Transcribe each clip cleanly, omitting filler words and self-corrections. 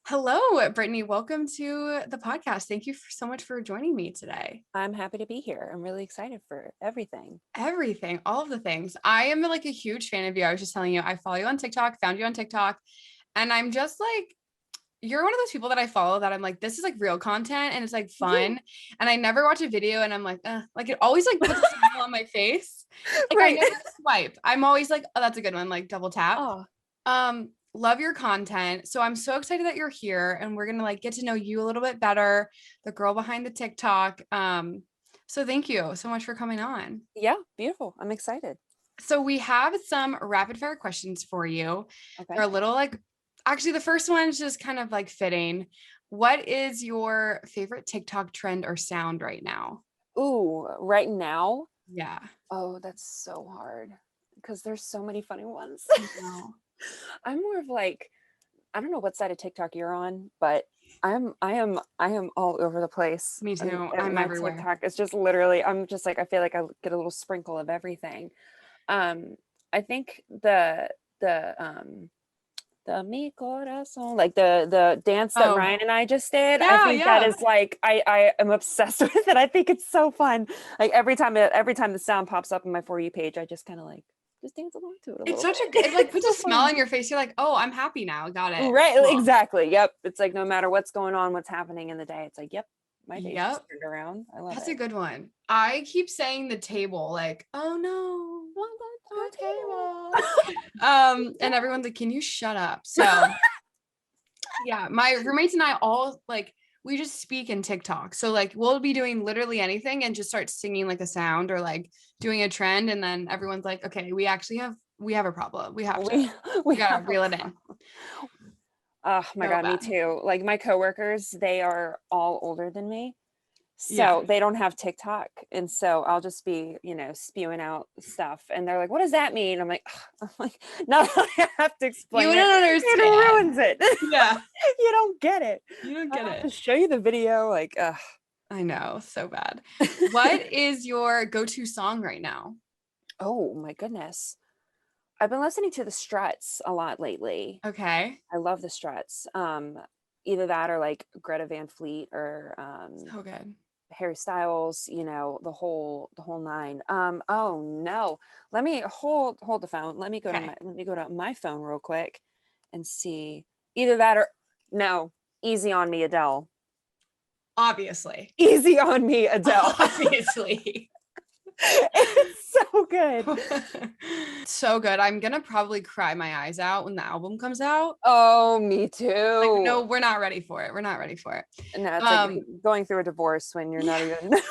Hello, Brittany. Welcome to the podcast. Thank you so much for joining me today. I'm happy to be here. I'm really excited for everything. Everything, all of the things. I am like a huge fan of you. I was just telling you, I follow you on TikTok, found you on TikTok, and I'm just like, you're one of those people that I follow that I'm like, this is like real content and it's like fun. And I never watch a video and I'm like it always like puts a smile on my face. Like I Right. never swipe. I'm always like, oh, that's a good one. Like double tap. Oh, Love your content. So I'm so excited that you're here and we're gonna like get to know you a little bit better, the girl behind the TikTok. So thank you so much for coming on. yeah, beautiful. I'm excited. So we have some rapid fire questions for you. Okay. They're a little like actually the first one is just kind of like fitting. What is your favorite TikTok trend or sound right now? Ooh, right now. Yeah. Oh, that's so hard because there's so many funny ones. I know. I'm more of like, I don't know what side of TikTok you're on, but I am all over the place. Me too. I'm My everywhere. TikTok is just literally, I'm just like, I feel like I get a little sprinkle of everything. I think the mi corazón, like the dance that Oh, Ryan and I just did. I yeah, think that yeah. is like I am obsessed with it. I think it's so fun. Like every time the sound pops up on my For You page, I just kind of like just dance along to it a It's little such a bit. it like It's puts a so smile fun. on your face. You're like, oh, I'm happy now. Got it. Right, Cool. exactly. Yep. It's like no matter what's going on, what's happening in the day, it's like, yep, my day's just Yep. turned around. I love That's a it. good one. I keep saying the table, like, oh no, Good our table. And everyone's like, can you shut up? table. So yeah, my roommates and I all like we just speak in TikTok. So like we'll be doing literally anything and just start singing like a sound or like doing a trend. And then everyone's like, okay, we have a problem. We have to we we we gotta have a reel it in. problem. Oh my So God, me bad. too. Like my coworkers, they are all older than me. Yeah. So they don't have TikTok. And so I'll just be, spewing out stuff. And they're like, what does that mean? I'm like, "Ugh." I'm like, now that I have to You explain it, don't it understand. ruins it. Yeah. You don't get it. You don't I get have to it. show you the video. Like, I know, so bad. What is your go-to song right now? oh my goodness. I've been listening to the Struts a lot lately. Okay. I love the Struts. Either that or like Greta Van Fleet or So good. Harry Styles, the whole nine. Oh no. Let me hold the phone. Okay. Let me go to my phone real quick and see either that or no. Easy on me, Adele. Obviously. Easy on me, Adele. Obviously. It's so good. So good. I'm gonna probably cry my eyes out when the album comes out. Oh, me Like, too. no, we're not ready for it. We're not ready for it. No, it's like Um, going through a divorce when you're not yeah. even you've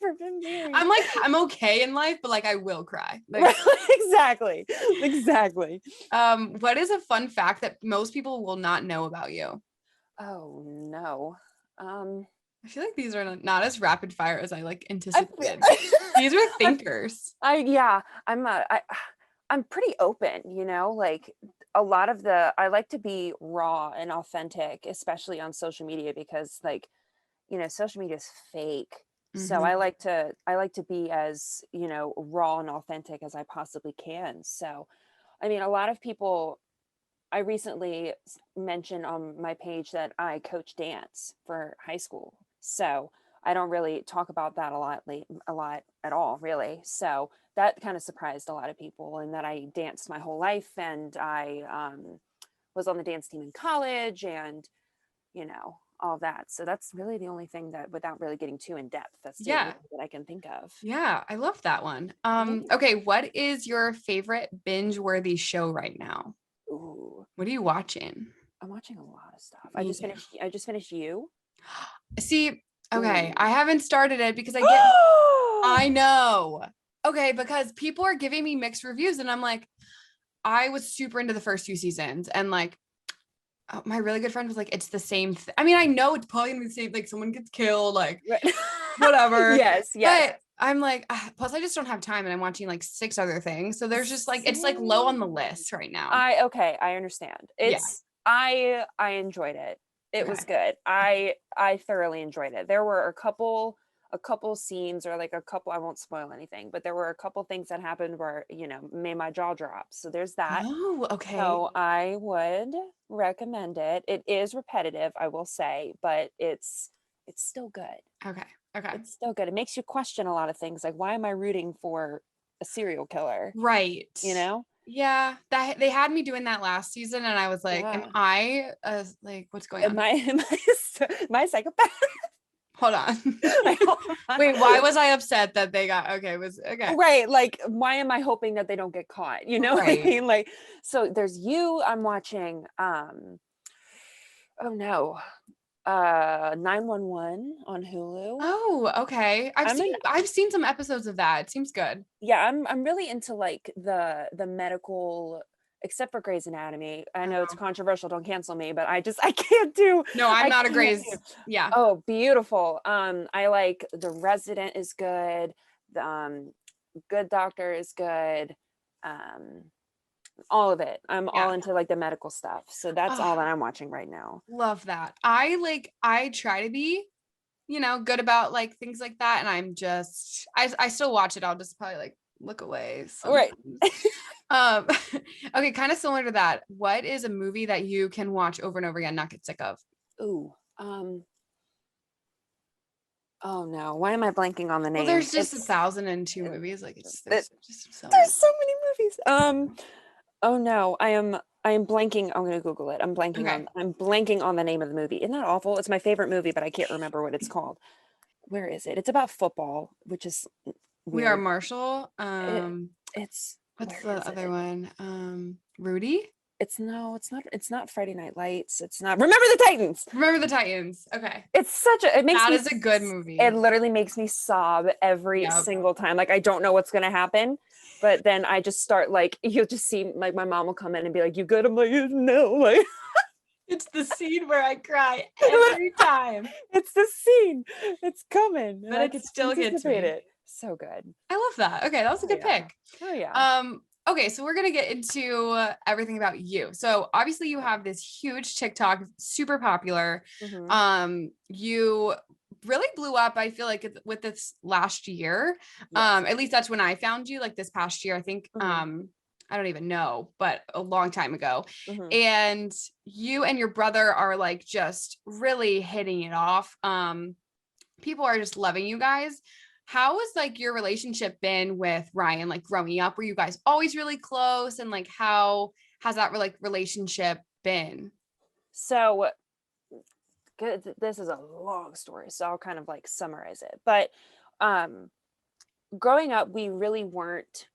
never been married. I'm like, I'm okay in life, but like I will cry. Like, Right, exactly. Exactly. what is a fun fact that most people will not know about you? Oh no. Um I feel like these are not as rapid fire as I like I, anticipated. These are I, thinkers. yeah, I'm pretty open, like a lot of I like to be raw and authentic, especially on social media because like, social media is fake. So Mhm. I like to be as, raw and authentic as I possibly can. So, I mean, a lot of people I recently mentioned on my page that I coach dance for high school. So I don't really talk about that a lot at all, really. So that kind of surprised a lot of people, and that I danced my whole life, and I was on the dance team in college, and all that. So that's really the only thing that, without really getting too in depth, that's the only Yeah. thing that I can think of. Yeah, I love that one. Yeah. Okay, what is your favorite binge-worthy show right now? Ooh, What are you watching? I'm watching a lot of stuff. Me too. I just finished You. See, okay, Ooh. I haven't started it because I know. Okay, because people are giving me mixed reviews and I'm like, I was super into the first two seasons and like my really good friend was like, it's the same. I mean, I know it's probably gonna be the same, like someone gets killed, like Right. whatever. Yes, yes. But I'm like, plus I just don't have time and I'm watching like six other things. So there's just like, it's like low on the Same. list right now. Okay, I understand. Yeah. I enjoyed it. It was Okay. good. I thoroughly enjoyed it. There were a couple a couple scenes or like a couple, I won't spoil anything, but there were a couple things that happened where, you know, made my jaw drop. So there's that. Oh, okay. So I would recommend it. It is repetitive, I will say, but it's still good. Okay. Okay. It's still good. It makes you question a lot of things, like why am I rooting for a serial killer? Right. You know? Yeah, that they had me doing that last season, and I was like, "Am Yeah. I like what's going on?" Am I a psychopath? Hold on. Wait, why was I upset that they got okay? Was okay. Right, like why am I hoping that they don't get caught? You know what I Right. mean? Like, so there's you. I'm watching. Oh no, 911 on Hulu. Oh, okay. I've seen some episodes of that. It seems good. Yeah, I'm really into like the medical, except for Grey's Anatomy. I know it's Oh. controversial, don't cancel me, but I can't do. No, I'm I not a can't Grey's. do. Yeah. Oh, beautiful. I like The Resident is good. The Good Doctor is good. Um, all of it. I'm all Yeah. into like the medical stuff. So that's all Oh, that I'm watching right now. love that. I try to be, good about like things like that. And I still watch it. I'll just probably like look away Right. sometimes. Um, okay, kind of similar to that. What is a movie that you can watch over and over again, not get sick of? Ooh. Oh no. Why am I blanking on the Well, name? there's just 1,002 movies. Like It, there's just so many. there's so many movies. Oh no. I am blanking. I'm gonna Google it. Okay. I'm blanking on the name of the movie. Isn't that awful? It's my favorite movie, but I can't remember what it's called. Where is it? It's about football, which is We Are weird. Marshall. It's What's where the is other it? one? Rudy? It's no, it's not Friday Night Lights. It's not Remember the Titans. Remember the Titans. Okay. It's such a, it makes That me, is a good it movie. literally makes me sob every Yep. single time. Like I don't know what's gonna happen, but then I just start like, you'll just see like my mom will come in and be like, "You good?" I'm like, "No." Like It's the scene where I cry every time. it's the scene. It's coming, and But I it can still gets anticipate me. it. So good. I love that. Okay, that was a Oh good yeah. pick. Oh yeah. Okay, so we're gonna get into everything about you. So obviously you have this huge TikTok, super popular. Mhm. You really blew up, I feel like with this last year. Yes. At least that's when I found you, like this past year, I think. Mhm. I don't even know, but a long time ago. Mhm. And you and your brother are like just really hitting it off. People are just loving you guys. How has like your relationship been with Ryan, like growing up? Were you guys always really close? And like, how has that like relationship been? So good. This is a long story, so I'll kind of like summarize it. But um growing up, we weren't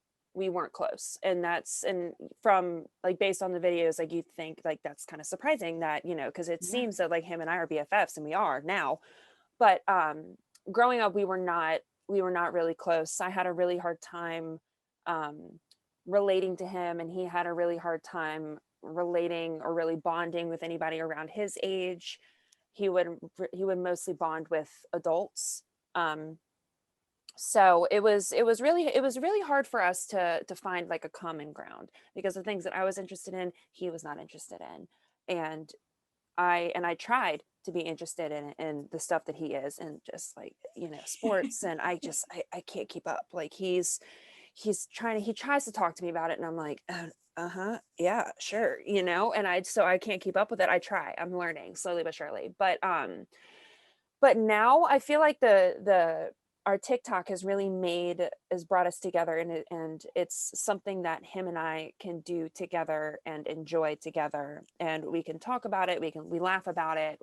close, and that's, and from like based on the videos, like you think like that's kind of surprising that, you know, because it Yeah. seems that like him and I are BFFs, and we are now. But growing up, we were not really close. I had a really hard time um relating to him, and he had a really hard time relating or really bonding with anybody around his age. He would mostly bond with adults. um so it was really hard for us to find like a common ground, because the things that I was interested in, he was not interested in. And I tried to be interested in the stuff that he is, and just like, you know, sports, and I can't keep up. Like he tries to talk to me about it, and I'm like, uh-huh, yeah, sure, you know. And I can't keep up with it. I'm learning slowly but surely. But now I feel like the our TikTok has really has brought us together, and it's something that him and I can do together and enjoy together, and we can talk about it, we laugh about it,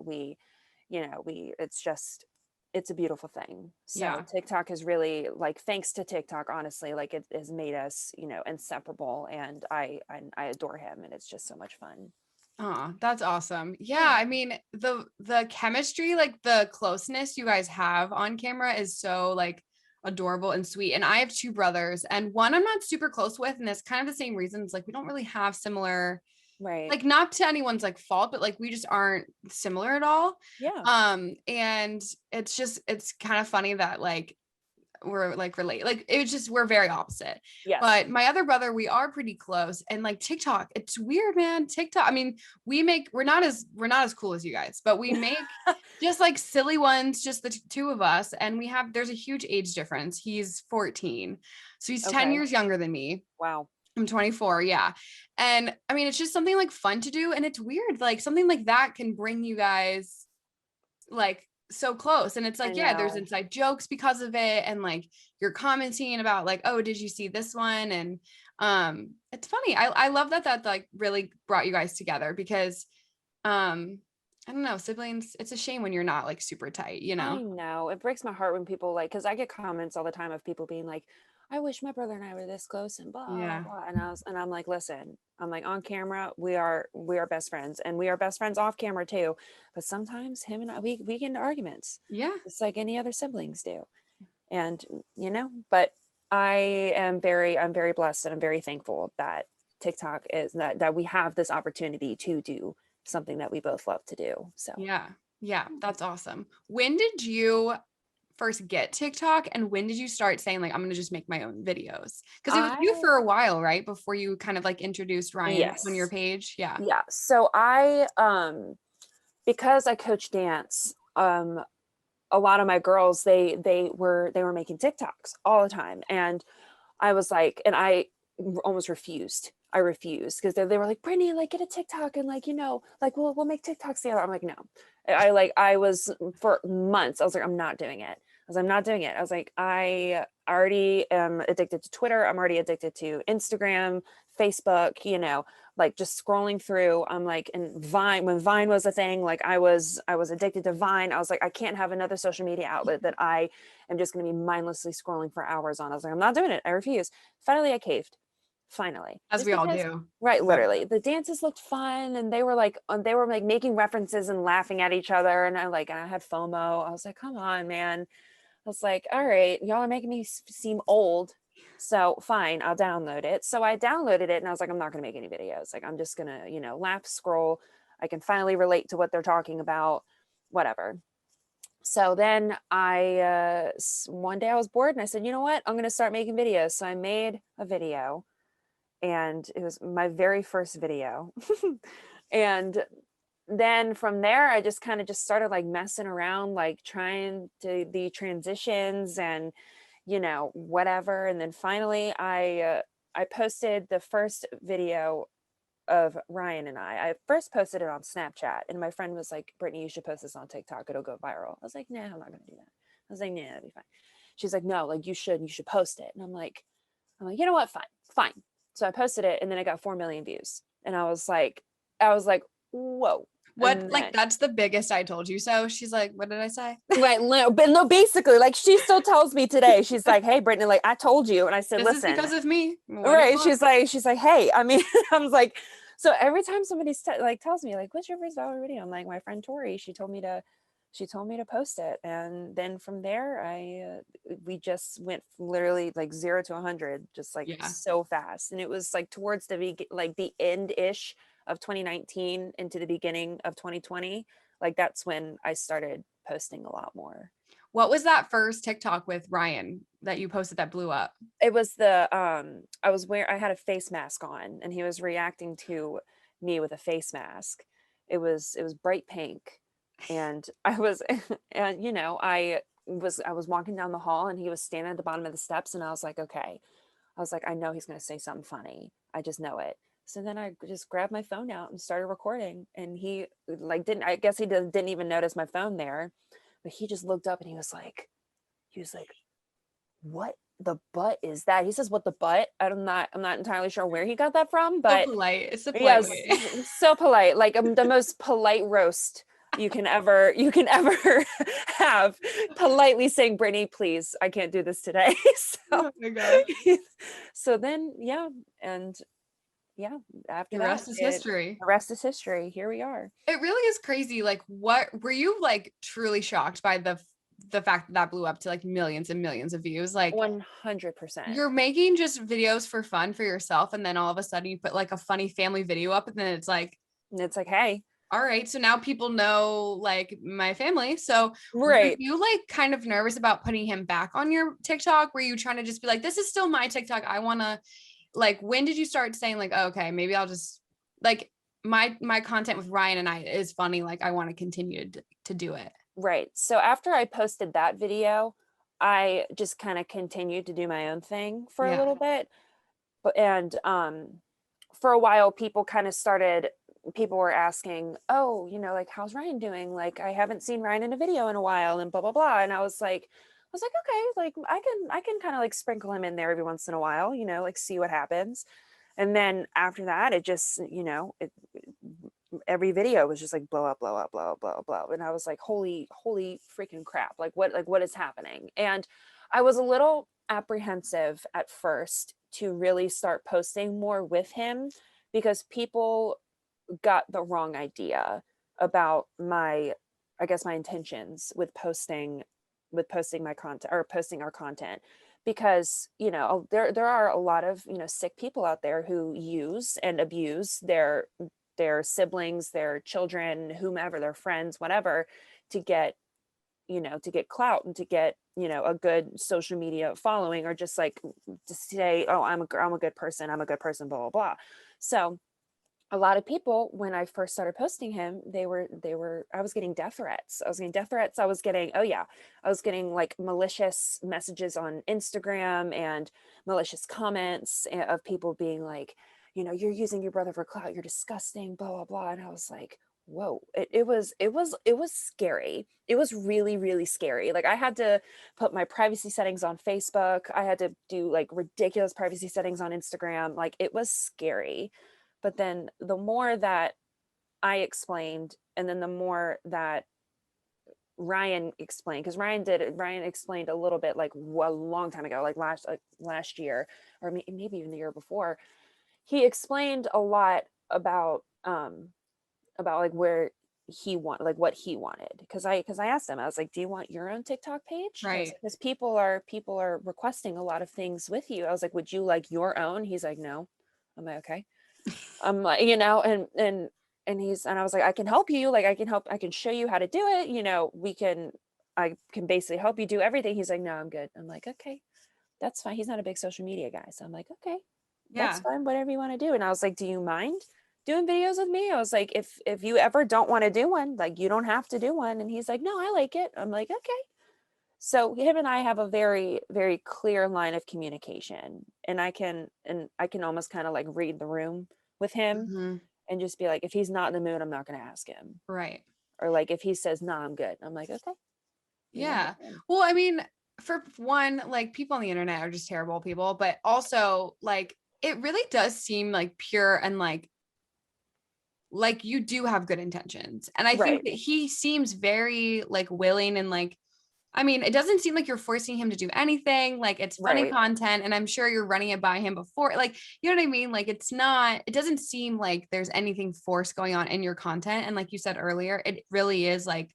it's a beautiful thing. So Yeah. TikTok has really, like, thanks to TikTok, honestly, like it has made us, you know, inseparable, and I adore him, and it's just so much fun. Oh, that's awesome. Yeah, Yeah. I mean, the chemistry, like the closeness you guys have on camera is so like adorable and sweet. And I have two brothers, and one I'm not super close with, and it's kind of the same reasons. Like we don't really have similar, Right. like not to anyone's like fault, but like we just aren't similar at all. Yeah. And it's kind of funny that like we're like relate. Like it was just we're very opposite. Yes. But my other brother, we are pretty close. And like TikTok, it's weird, man. TikTok. I mean, we're not as cool as you guys, but we make just like silly ones, just the two of us. And there's a huge age difference. He's 14. So he's 10 years younger than me. Wow. I'm 24. Yeah. And I mean, it's just something like fun to do. And it's weird. Like something like that can bring you guys like so close. And it's like, yeah, there's inside jokes because of it. And like you're commenting about like, oh, did you see this one? And it's funny. I love that like really brought you guys together because I don't know, siblings, it's a shame when you're not like super tight, you know? I know. It breaks my heart when people like, because I get comments all the time of people being like, I wish my brother and I were this close and blah, blah, blah. And I'm like, listen, I'm like, on camera, we are best friends, and we are best friends off camera too. But sometimes him and I, we get into arguments. Yeah. It's like any other siblings do. And, you know, but I'm very blessed, and I'm very thankful that TikTok is that we have this opportunity to do something that we both love to do. So yeah, that's awesome. When did you first get TikTok, and when did you start saying like, I'm going to just make my own videos? Because it was you for a while, right? Before you kind of like introduced Ryan on your page. Yeah. So I because I coach dance, a lot of my girls, they were making TikToks all the time, and I was like, and I almost refused. I refused because they were like, Brittany, like get a TikTok, and like, you know, like we'll make TikToks together. I'm like, no. I was for months, I was like, I'm not doing it. I'm not doing it. I was like, I already am addicted to Twitter. I'm already addicted to Instagram, Facebook, you know, like just scrolling through. I'm like, and Vine, when Vine was a thing, like I was addicted to Vine. I was like, I can't have another social media outlet that I am just going to be mindlessly scrolling for hours on. I was like, I'm not doing it. I refuse. Finally, I caved. Finally, as we all do, right? Literally, the dances looked fun, and they were like making references and laughing at each other, and I had FOMO. I was like, come on, man. I was like, all right, y'all are making me seem old, so fine, I'll download it. So I downloaded it, and I was like, I'm not gonna make any videos. Like I'm just gonna, you know, laugh, scroll. I can finally relate to what they're talking about, whatever. So then one day I was bored, and I said, you know what, I'm gonna start making videos. So I made a video, and it was my very first video. And then from there, I just kind of just started like messing around, like trying to the transitions and, you know, whatever. And then finally I posted the first video of Ryan and I first posted it on Snapchat, and my friend was like, Brittany, you should post this on TikTok. It'll go viral. I was like, nah, I'm not going to do that. I was like, nah, that'd be fine. She's like, no, like you should post it. And I'm like, you know what? Fine. So I posted it, and then I got 4 million views. And I was like, whoa. What, like, that's the biggest I told you so. She's like, what did I say? Right. But no, basically, like, she still tells me today, she's like, hey, Brittany, like, I told you. And I said, this listen. is because of me. Right. She's like, hey, I mean, I was like, so every time somebody tells me, like, what's your first viral video? I'm like, my friend Tori, she told me to post it. And then from there, we just went literally like 0 to 100, just like so fast. And it was like towards the end-ish of 2019 into the beginning of 2020. Like that's when I started posting a lot more. What was that first TikTok with Ryan that you posted that blew up? It was I had a face mask on, and he was reacting to me with a face mask. It was bright pink. And I was, and you know, I was walking down the hall, and he was standing at the bottom of the steps, and I was like, okay. I was like, I know he's going to say something funny. I just know it. So then I just grabbed my phone out and started recording, and he like I guess he didn't even notice my phone there, but he just looked up, and he was like, what the butt is that? He says, what the butt? I'm not entirely sure where he got that from, but so polite. It's a polite way. So polite, like the most polite roast you can ever have, politely saying, Brittany, please, I can't do this today. So, oh my God. So then, after the rest is history. The rest is history. Here we are. It really is crazy. Like, what were you like truly shocked by the fact that blew up to like millions and millions of views? Like 100%. You're making just videos for fun for yourself, and then all of a sudden you put like a funny family video up, and then it's like, hey, all right, so now people know like my family. So were Right. you like kind of nervous about putting him back on your TikTok? Were you trying to just be like, this is still my TikTok, I want to, like, when did you start saying like, oh, okay, maybe I'll just like my content with Ryan and I is funny, like I want to continue to do it? Right. So after I posted that video, I just kind of continued to do my own thing for a Yeah. little bit. But and for a while people were asking, "Oh, like how's Ryan doing? Like I haven't seen Ryan in a video in a while and blah blah blah." And I was like, "Okay, like I can kind of like sprinkle him in there every once in a while, like see what happens." And then after that, it just, every video was just like blow up, blow up, blow up, blow up, blow up. And I was like, holy freaking crap. What is happening? And I was a little apprehensive at first to really start posting more with him because people got the wrong idea about I guess my intentions with posting my content or posting our content, because there are a lot of sick people out there who use and abuse their siblings, their children, whomever, their friends, whatever, to get clout and to get a good social media following, or just like to say, oh, I'm a good person, blah blah blah. So a lot of people, when I first started posting him, I was getting death threats. I was getting, oh yeah, I was getting like malicious messages on Instagram and malicious comments of people being like, you're using your brother for clout, you're disgusting, blah, blah, blah. And I was like, whoa, it was scary. It was really, really scary. Like I had to put my privacy settings on Facebook. I had to do like ridiculous privacy settings on Instagram. Like it was scary. But then the more that I explained, and then the more that Ryan explained, because Ryan explained a little bit, like a long time ago, like last year, or maybe even the year before. He explained a lot about like where what he wanted, because I asked him, I was like, do you want your own TikTok page? Right. Because people are requesting a lot of things with you. I was like, would you like your own? He's like, no. I'm like, okay. I'm like, and I was like, I can help you. Like, I can show you how to do it. I can basically help you do everything. He's like, no, I'm good. I'm like, okay, that's fine. He's not a big social media guy. So I'm like, okay, that's Yeah. fine. Whatever you want to do. And I was like, do you mind doing videos with me? I was like, if you ever don't want to do one, like you don't have to do one. And he's like, no, I like it. I'm like, okay. So him and I have a very, very clear line of communication, and I can almost kind of like read the room with him Mhm. and just be like, if he's not in the mood, I'm not going to ask him. Right. Or like if he says, no, I'm good, I'm like, okay, Yeah. then. Well, I mean, for one, like people on the internet are just terrible people, but also like it really does seem like pure and like you do have good intentions. And I think Right. that he seems very like willing and like, I mean, it doesn't seem like you're forcing him to do anything. Like it's funny Right. content, and I'm sure you're running it by him before. Like, you know what I mean? Like it doesn't seem like there's anything forced going on in your content. And like you said earlier, it really is like,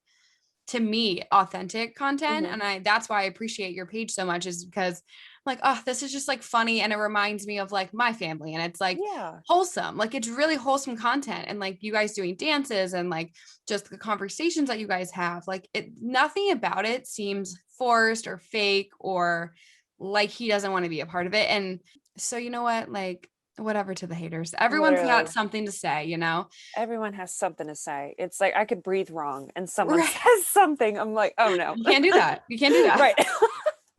to me, authentic content. Hmm. And that's why I appreciate your page so much, is because I'm like, oh, this is just like funny, and it reminds me of like my family, and it's like Yeah. wholesome. Like it's really wholesome content, and like you guys doing dances and like just the conversations that you guys have, like nothing about it seems forced or fake or like he doesn't want to be a part of it. And so you know what, like whatever to the haters, everyone's got Literally. something to say, you know. Everyone has something to say. It's like I could breathe wrong and someone Right. says something. I'm like, oh no. You can't do that, you can't do that. Right.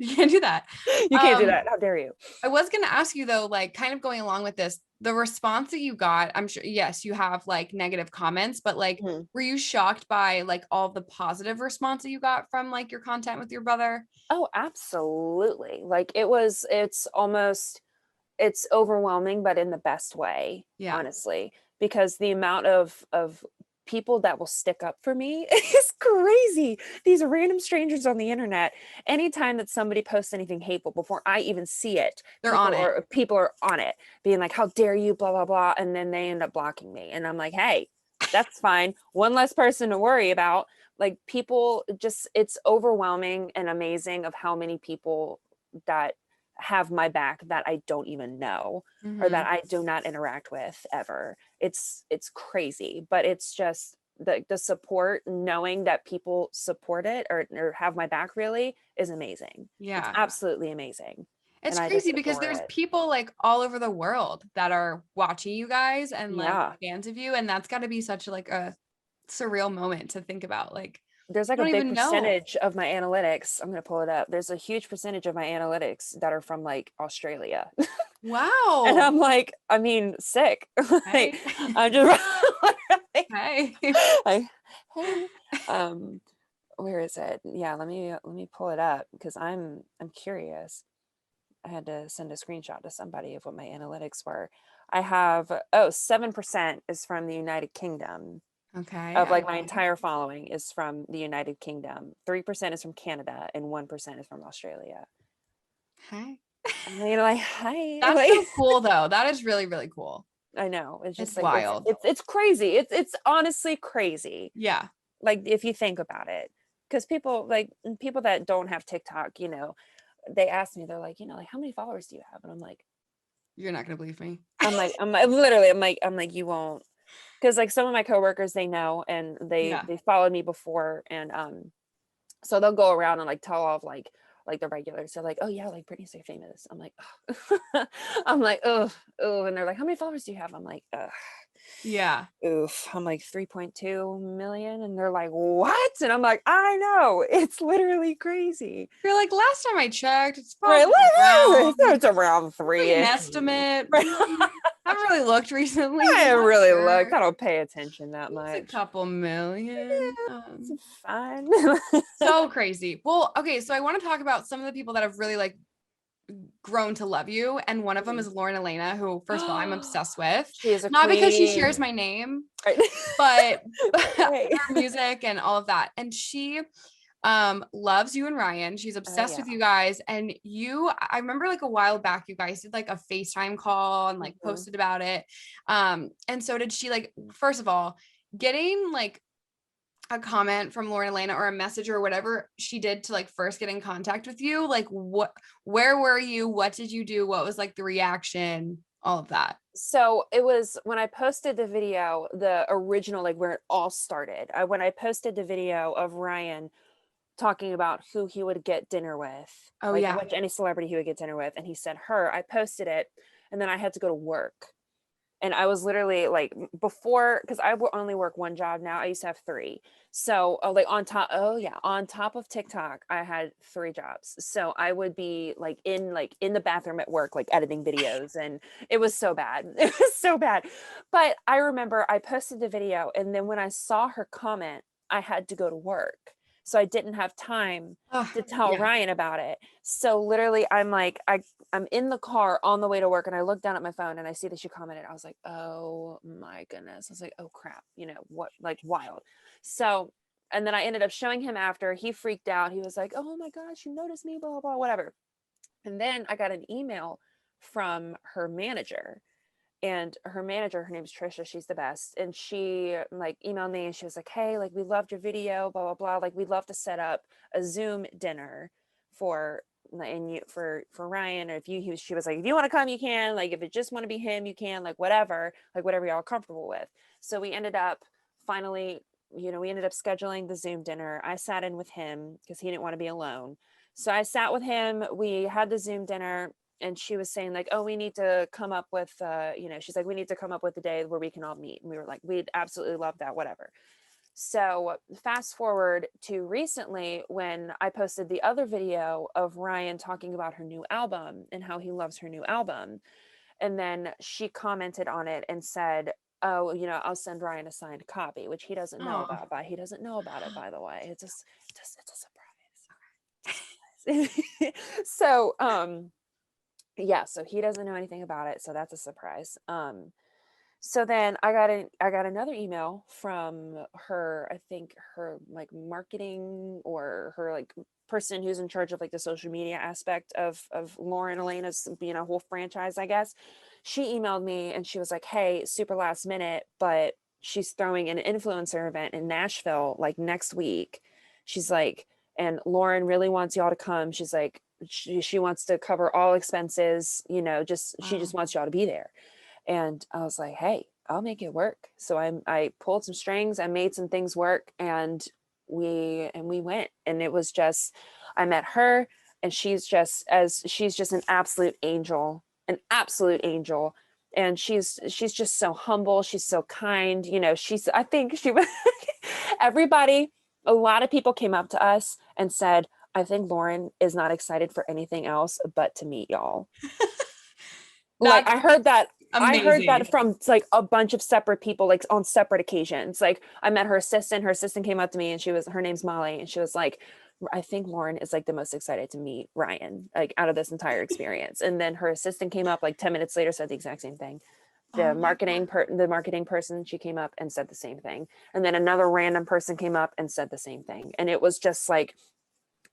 You can't do that. You can't do that. How dare you? I was going to ask you though, like kind of going along with this, the response that you got, I'm sure, yes, you have like negative comments, but like, Mhm. were you shocked by like all the positive response that you got from like your content with your brother? Oh, absolutely. Like it's overwhelming, but in the best way, Yeah. honestly, because the amount of people that will stick up for me is crazy. These random strangers on the internet, anytime that somebody posts anything hateful before I even see it, They're on it. people are on it, being like, how dare you, blah blah blah, and then they end up blocking me. And I'm like, hey, that's fine. One less person to worry about. Like people just, it's overwhelming and amazing of how many people that have my back that I don't even know, or that Mhm. I do not interact with ever. It's crazy, but it's just the support, knowing that people support it or have my back really is amazing. It's Yeah. absolutely amazing. It's And I just crazy because adore there's it. people like all over the world that are watching you guys and like Yeah. fans of you. And that's got to be such like a surreal moment to think about. Like, There's like I a don't big even know. percentage of my analytics. I'm going to pull it up. There's a huge percentage of my analytics that are from like Australia. And Wow. I'm like, I mean, sick. Like, Hey. I'm just Hey. like, hey, um, where is it? Yeah, let me pull it up because I'm curious. I had to send a screenshot to somebody of what my analytics were. I have 7% is from the United Kingdom. Okay. Of like my entire following is from the United Kingdom. 3% is from Canada and 1% is from Australia. Hey. I mean, like, hi, That's like, so cool though. That is really, really cool. I know. It's just It's like wild. it's crazy. It's honestly crazy. Yeah. Like if you think about it, because people that don't have TikTok, they ask me, they're like, like how many followers do you have? And I'm like, You're not gonna believe me. literally, I'm like, you won't, because like some of my coworkers they know and Yeah. they followed me before and so they'll go around and like tell all of like the regulars. They're like, oh yeah, like Brittany's so famous. I'm like, oh. I'm like, oh, and they're like, how many followers do you have? I'm like, Yeah. oof. I'm like 3.2 million, and they're like, what? And I'm like, I know, it's literally crazy. You're like, last time I checked, it's Right? probably around It's around like an three-ish. estimate. Right? Haven't really looked recently. I haven't Not really looked. sure. I don't pay attention that It's a much. couple million. It's fine. So crazy. Well, okay, so I want to talk about some of the people that have really like grown to love you. And one of them is Lauren Alaina, who, first of all, I'm obsessed with. She is a Not because she queen. shares my name, Right. but Right. her music and all of that. And she loves you and Ryan. She's Oh obsessed yeah. with you guys. And I remember like a while back, you guys did like a FaceTime call and like posted about it. And so did she. Like, first of all, getting like a comment from Lauren Elena or a message or whatever she did to like first get in contact with you, like where were you? What did you do? What was like the reaction? All of that. So it was when I posted the video, the original, like where it all started. When I posted the video of Ryan talking about who he would get dinner with, Oh like yeah. which any celebrity he would get dinner with, and he said her. I posted it, and then I had to go to work. And I was literally like before, because I only work one job now. I used to have three. So like on top of TikTok, I had three jobs. So I would be like in the bathroom at work, like editing videos, and it was so bad. It was so bad. But I remember I posted the video, and then when I saw her comment, I had to go to work. So I didn't have time to tell Yeah. Ryan about it. So literally, I'm in the car on the way to work, and I look down at my phone and I see that she commented. I was like, oh my goodness. I was like, oh crap, what, like wild. So, and then I ended up showing him after. He freaked out. He was like, oh my gosh, you noticed me, blah, blah, blah, whatever. And then I got an email from her manager. And her manager, her name's Trisha, she's the best. And she like emailed me and she was like, hey, like we loved your video, blah, blah, blah. Like we'd love to set up a Zoom dinner for Ryan, or if she was like, if you want to come, you can, like if it just want to be him, you can, like whatever y'all are comfortable with. So we ended up finally, we ended up scheduling the Zoom dinner. I sat in with him because he didn't want to be alone. So I sat with him, we had the Zoom dinner, and she was saying like, oh, we need to come up with, she's like, we need to come up with a day where we can all meet. And we were like, we'd absolutely love that, whatever. So fast forward to recently when I posted the other video of Ryan talking about her new album and how he loves her new album. And then she commented on it and said, oh, I'll send Ryan a signed copy, which he doesn't know about, but he doesn't know about it, by the way. It's a surprise. So, yeah, so he doesn't know anything about it, so that's a surprise. So then I got another email from her, I think her like marketing or her like person who's in charge of like the social media aspect of Lauren Elena's whole franchise, I guess. She emailed me and she was like, hey, super last minute, but she's throwing an influencer event in Nashville like next week. She's like, and Lauren really wants y'all to come. She's like, she wants to cover all expenses, she just wants y'all to be there. And I was like, hey, I'll make it work. So I pulled some strings, I made some things work, and we went, and it was just, I met her, and she's just an absolute angel. And she's just so humble. She's so kind. You know, I think she was, everybody, a lot of people came up to us and said, I think Lauren is not excited for anything else but to meet y'all. Like That's I heard amazing. that from like a bunch of separate people, like on separate occasions. Like I met her assistant came up to me, and her name's Molly, and she was like, I think Lauren is like the most excited to meet Ryan, like out of this entire experience. And then her assistant came up like 10 minutes later, said the exact same thing. Oh The my marketing person, she came up and said the same thing. And then another random person came up and said the same thing. And it was just like,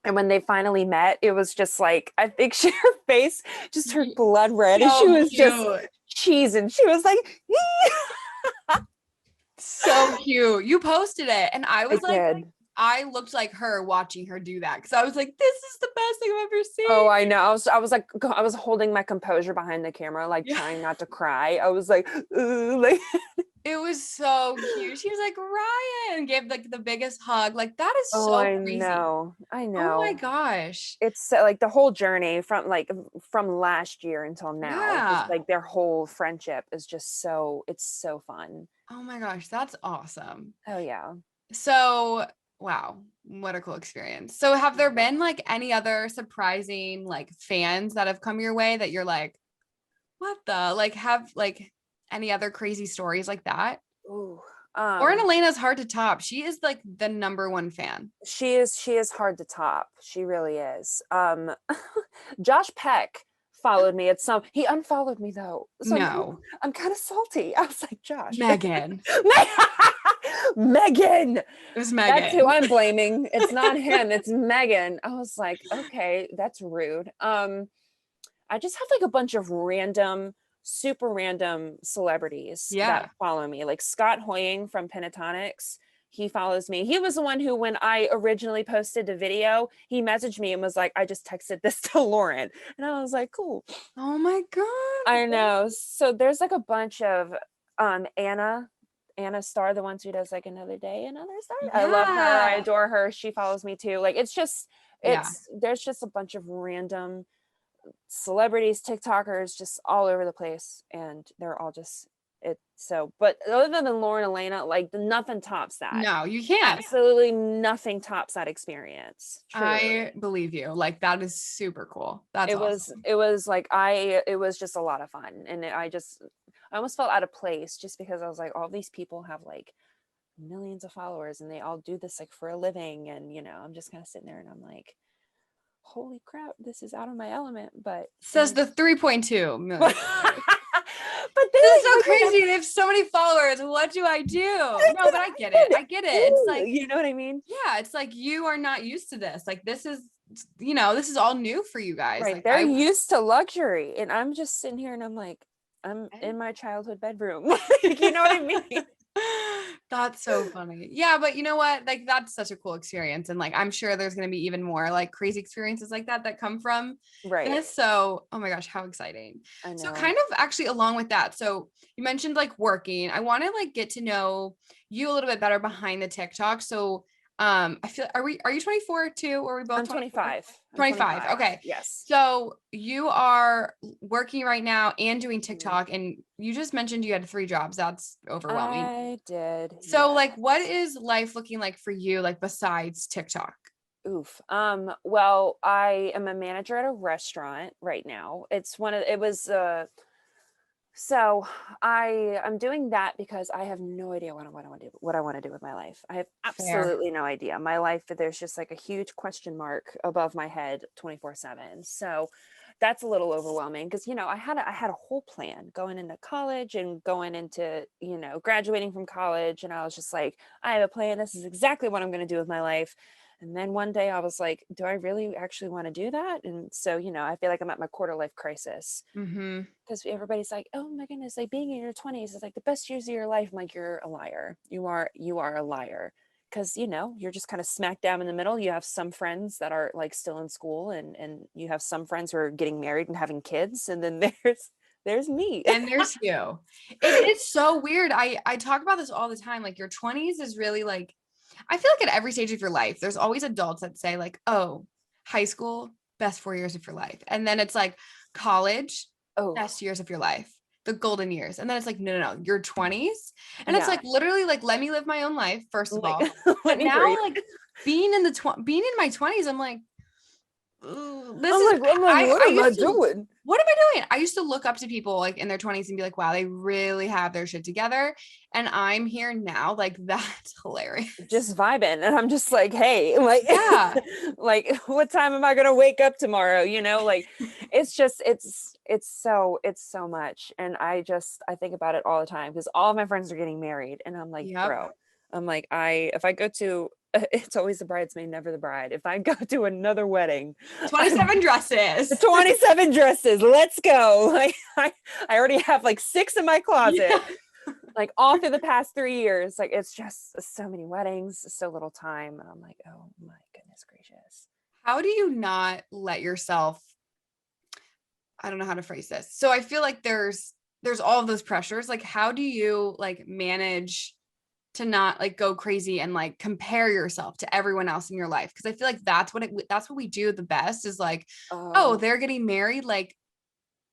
and when they finally met, it was just like, I think her face just turned blood red, and she So was just cute. cheesing. She was like, So cute. You posted it, and I was like, did. I looked like her watching her do that because I was like, this is the best thing I've ever seen. Oh, I know. I was holding my composure behind the camera, like trying not to cry. I was like, like It was so cute. She was like, Ryan gave like the biggest hug. Like, that is oh, so I crazy. know. I Oh my know. gosh. It's like the whole journey from last year until now, just Yeah. like their whole friendship is just it's so fun. Oh my gosh. That's awesome. Oh yeah. So, wow, what a cool experience. So, have there been like any other surprising like fans that have come your way that you're like, what the like have like any other crazy stories like that? Ooh. Lauren Elena's hard to top. She is like the number one fan. She is hard to top. She really is. Josh Peck followed me he unfollowed me though. So No, I'm kind of salty. I was like, Josh. Megan. Megan. It was That's who Megan. I'm blaming. It's not him, it's Megan. I was like, okay, that's rude. I just have like a bunch of super random celebrities Yeah. that follow me. Like Scott Hoying from Pentatonics, he follows me. He was the one who, when I originally posted the video, he messaged me and was like, I just texted this to Lauren. And I was like, cool. Oh my God. I know. So there's like a bunch of Anna Starr, the one who does like Another Day, Another Star. I love her. I Yeah. adore her. She follows me too. Like Yeah. there's just a bunch of random celebrities, TikTokers, just all over the place, and they're all just it. So, but other than Lauren Alaina, like nothing tops that. No, you can't. Absolutely nothing tops that experience. Truly. I believe you. Like, that is super cool. That's awesome. It was like it was just a lot of fun, and I almost felt out of place just because I was like, all these people have like millions of followers, and they all do this like for a living, and I'm just kind of sitting there, and I'm like, holy crap, this is out of my element. But Says the 3.2 million. but This is so crazy. They have so many followers. What do I do? No, but I get it. I get it. It's like, you know what I mean? yeah, it's like you are not used to this. Like, this is, this is all new for you guys. Right. Like, They're used to luxury. And I'm just sitting here and I'm like, I'm in my childhood bedroom. You know what I mean? That's so funny. Yeah, but you know what? Like, that's such a cool experience. And like, I'm sure there's going to be even more like crazy experiences like that come from this. So, oh my gosh, how exciting. I know. So kind of actually along with that. So you mentioned like working. I want to like get to know you a little bit better behind the TikTok. So I feel, are you 24 too? Or are we both I'm 25. 25. Okay. Yes. So you are working right now and doing TikTok, and you just mentioned you had 3 jobs. That's overwhelming. I did. So like, what is life looking like for you, like besides TikTok? Oof. Well, I am a manager at a restaurant right now. So I'm doing that because I have no idea what I want to do with my life. I have absolutely no idea. My life, there's just like a huge question mark above my head 24/7. So that's a little overwhelming because, I had a whole plan going into college and going into, graduating from college. And I was just like, I have a plan. This is exactly what I'm going to do with my life. And then one day I was like, do I really actually want to do that? And so, I feel like I'm at my quarter life crisis because everybody's like, oh my goodness, like being in your 20s is like the best years of your life. I'm like, you're a liar. You are a liar. Because, you're just kind of smack down in the middle. You have some friends that are like still in school, and you have some friends who are getting married and having kids. And then there's there's me. And there's you. It is so weird. I talk about this all the time. Like your 20s is really like, I feel like at every stage of your life, there's always adults that say like, oh, high school, best 4 years of your life. And then it's like college, Oh, best years of your life, the golden years. And then it's like, no, your 20s. And it's yeah. like literally like, let me live my own life, first I'm of like, all. let But me now breathe. like being in my 20s, I'm like, ooh, this I'm is like, what I am I used to doing? what am I doing? I used to look up to people like in their 20s and be like, wow, they really have their shit together. And I'm here now, like that's hilarious. Just vibing. And I'm just like, hey, like, Yeah. like, what time am I gonna wake up tomorrow? Like, it's just, it's so much. And I think about it all the time because all of my friends are getting married. And I'm like, Yep. bro, I'm like, if I go to it's always the bridesmaid, never the bride. If I go to another wedding, 27 dresses. 27 dresses, let's go. Like I already have like 6 in my closet. Yeah. Like all through the past 3 years, like it's just so many weddings, so little time. And I'm like, oh my goodness gracious. How do you not let yourself, I don't know how to phrase this. So I feel like there's all of those pressures. Like how do you like manage to not like go crazy and like compare yourself to everyone else in your life? Because I feel like that's what we do the best is like, oh, Oh, they're getting married, like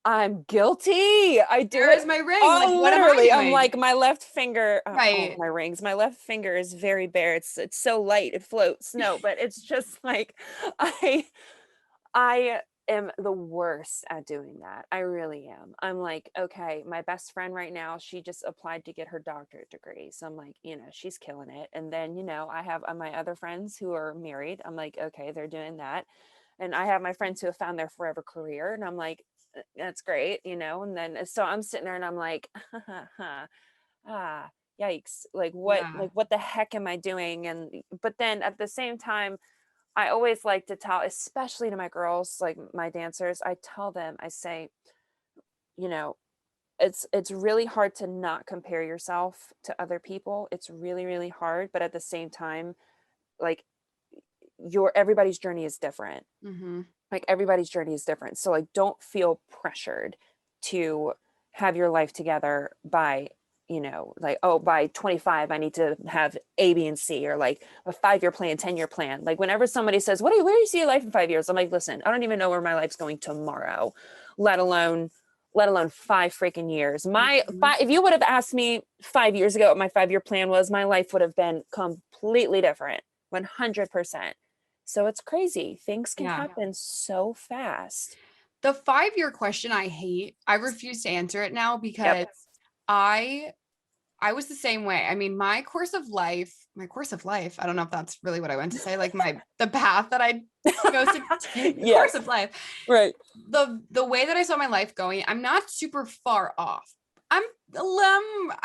I'm guilty. I do there it. is my ring. Like Oh, what am I literally. I'm doing? like my left finger. Oh, Right. my rings. My left finger is very bare. It's so light. It floats. No, but it's just like I I am the worst at doing that. I really am. I'm like, okay, my best friend right now, she just applied to get her doctorate degree. So I'm like, she's killing it. And then, I have my other friends who are married. I'm like, okay, they're doing that. And I have my friends who have found their forever career. And I'm like, that's great, And then so I'm sitting there and I'm like, ah, yikes. Yeah. Like what the heck am I doing? But then at the same time, I always like to tell, especially to my girls, like my dancers, I tell them, I say, you know, it's really hard to not compare yourself to other people. It's really, really hard. But at the same time, like everybody's journey is different. Mm-hmm. Like everybody's journey is different. So like don't feel pressured to have your life together by like, oh, by 25 I need to have A, B, and C, or like a 5-year plan, 10-year plan. Like whenever somebody says, where do you see your life in 5 years? I'm like, listen, I don't even know where my life's going tomorrow, let alone 5 freaking years. Mm-hmm. If you would have asked me 5 years ago what my 5-year plan was, my life would have been completely different, 100%. So it's crazy. Things can Yeah. happen so fast. The 5-year question I hate. I refuse to answer it now Yep. because I I was the same way. I mean, my course of life, I don't know if that's really what I went to say, like the path that I chose to take, the course Yes. of life. Right. The way that I saw my life going, I'm not super far off. I